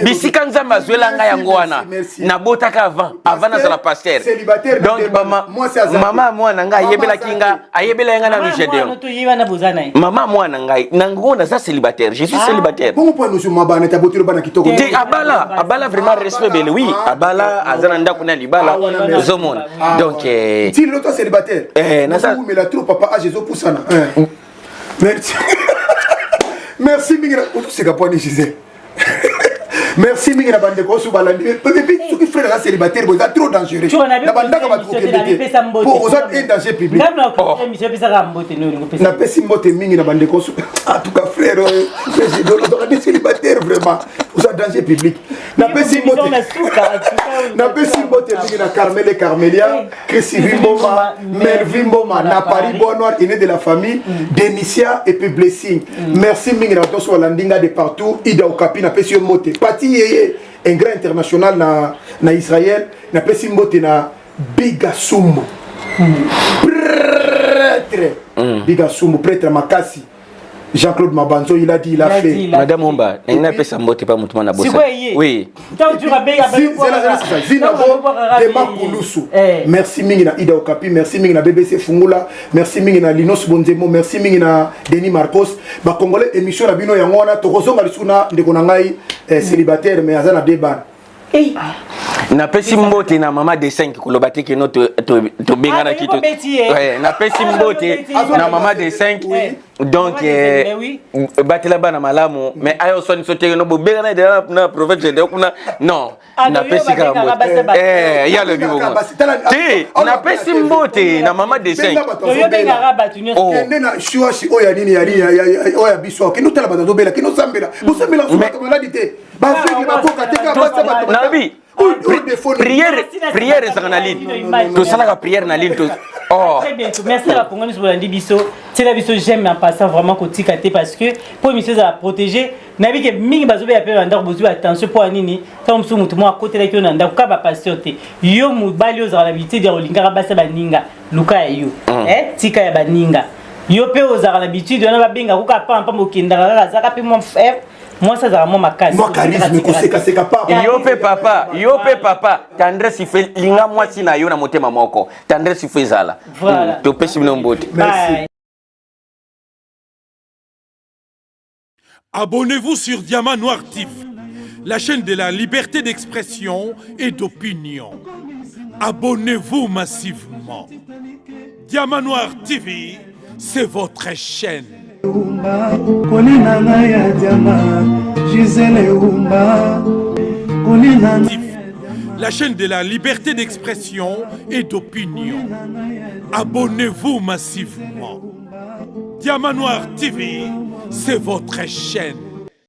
Bisika nzamba zwela nga yango wana. Nabotaka avant na la pasteur.
Célibataire.
Donc maman moi na nga yebela kinga, ayebela nga na Nigeria. Maman moi na nga nango na za célibataire. Je suis célibataire.
Comment point nous mabana ta botiro bana kitoko.
Te abala vraiment respect belle oui. Abala azana ndako na libala. Zomona. Donc
si l'autre célibataire. Na ça mais la trop papa Jésus poussana. Merci. Merci Mingira. C'est qu'à point Gisèle. Merci Mingira bande ko su balandi. Depuis tout qui frère la célibataire, vous êtes trop dangereux. La bande ka va trop pour vous êtes un danger public. Na pesi mbote Mingira bande ko su. En tout cas frère, président de célibataire vraiment. Vous êtes danger public. Na pesi mbote. Na pesi mbote Mingira Carmel et Carmelia, Christine Mboma, Mervin Mboma, na Paris Bois-Noir, aîné de la famille, Denicia et puis Blessing. Merci Mingira to so landinga de partout, Ida Okapi na pesi mbote. Un grand international na Israël na pesi mbote na Bigasumbu prêtre Bigasumbu prêtre Makasi Jean-Claude Mabanzo il a dit il a fait
Madame Omba n'a pas mbote pas mutumana na bossa oui
merci Mingina Ida Okapi merci Mingina BBC Fungula merci Mingina Linos Bonzemo merci Mingina Denis Marcos ba congolais émission na bino yango wana tokozonga lisuna ndeko na ngai célibataire mais azana débat
na pesi mbote na mama de 5 kolobate ke no to bengana kito na pesi mbote na mama de 5 donc batela bana malamu mais ayo soni sote no bengana de na province de kuna non na pesi ka mbote ya le bibo ti na pesi mbote na mama de 5
yo bengara batunyo
na shuashi oya nini ya oya biso ke no tala batazo bela ke no sambela no sambela so maladité ba feki ba koka teka ba ba
nabi prière ezaka na ligne tosalaka prière na ligne
très bien merci à la congolaise bolandi biso c'est la biso j'aime en passant vraiment kotika te parce que pour monsieur ça protéger nabi ke mingi bazobe ya pe ndako bozu attention pour anini tant musu mutu mo à côté la kyo ndako ka ba pasteur te yo mubali ozala l'habitude ya olinga basa baninga luka ya yo tika ya baninga yo pe ozala l'habitude na babenga ko ka pa mokenda kaka zaka pe mon frère. Moi, ça va ma casse.
Moi, charisme, c'est capable.
Yo pe papa. Tendresse, il fait. Linga, moi, si na yo na motema moko. Tendresse, il fait ça.
Voilà.
Tu peux suivre nos bottes.
Merci.
Abonnez-vous sur Diamant Noir TV, la chaîne de la liberté d'expression et d'opinion. Abonnez-vous massivement. Diamant Noir TV, c'est votre chaîne. La chaîne de la liberté d'expression et d'opinion. Abonnez-vous massivement. Diamant Noir TV, c'est votre chaîne.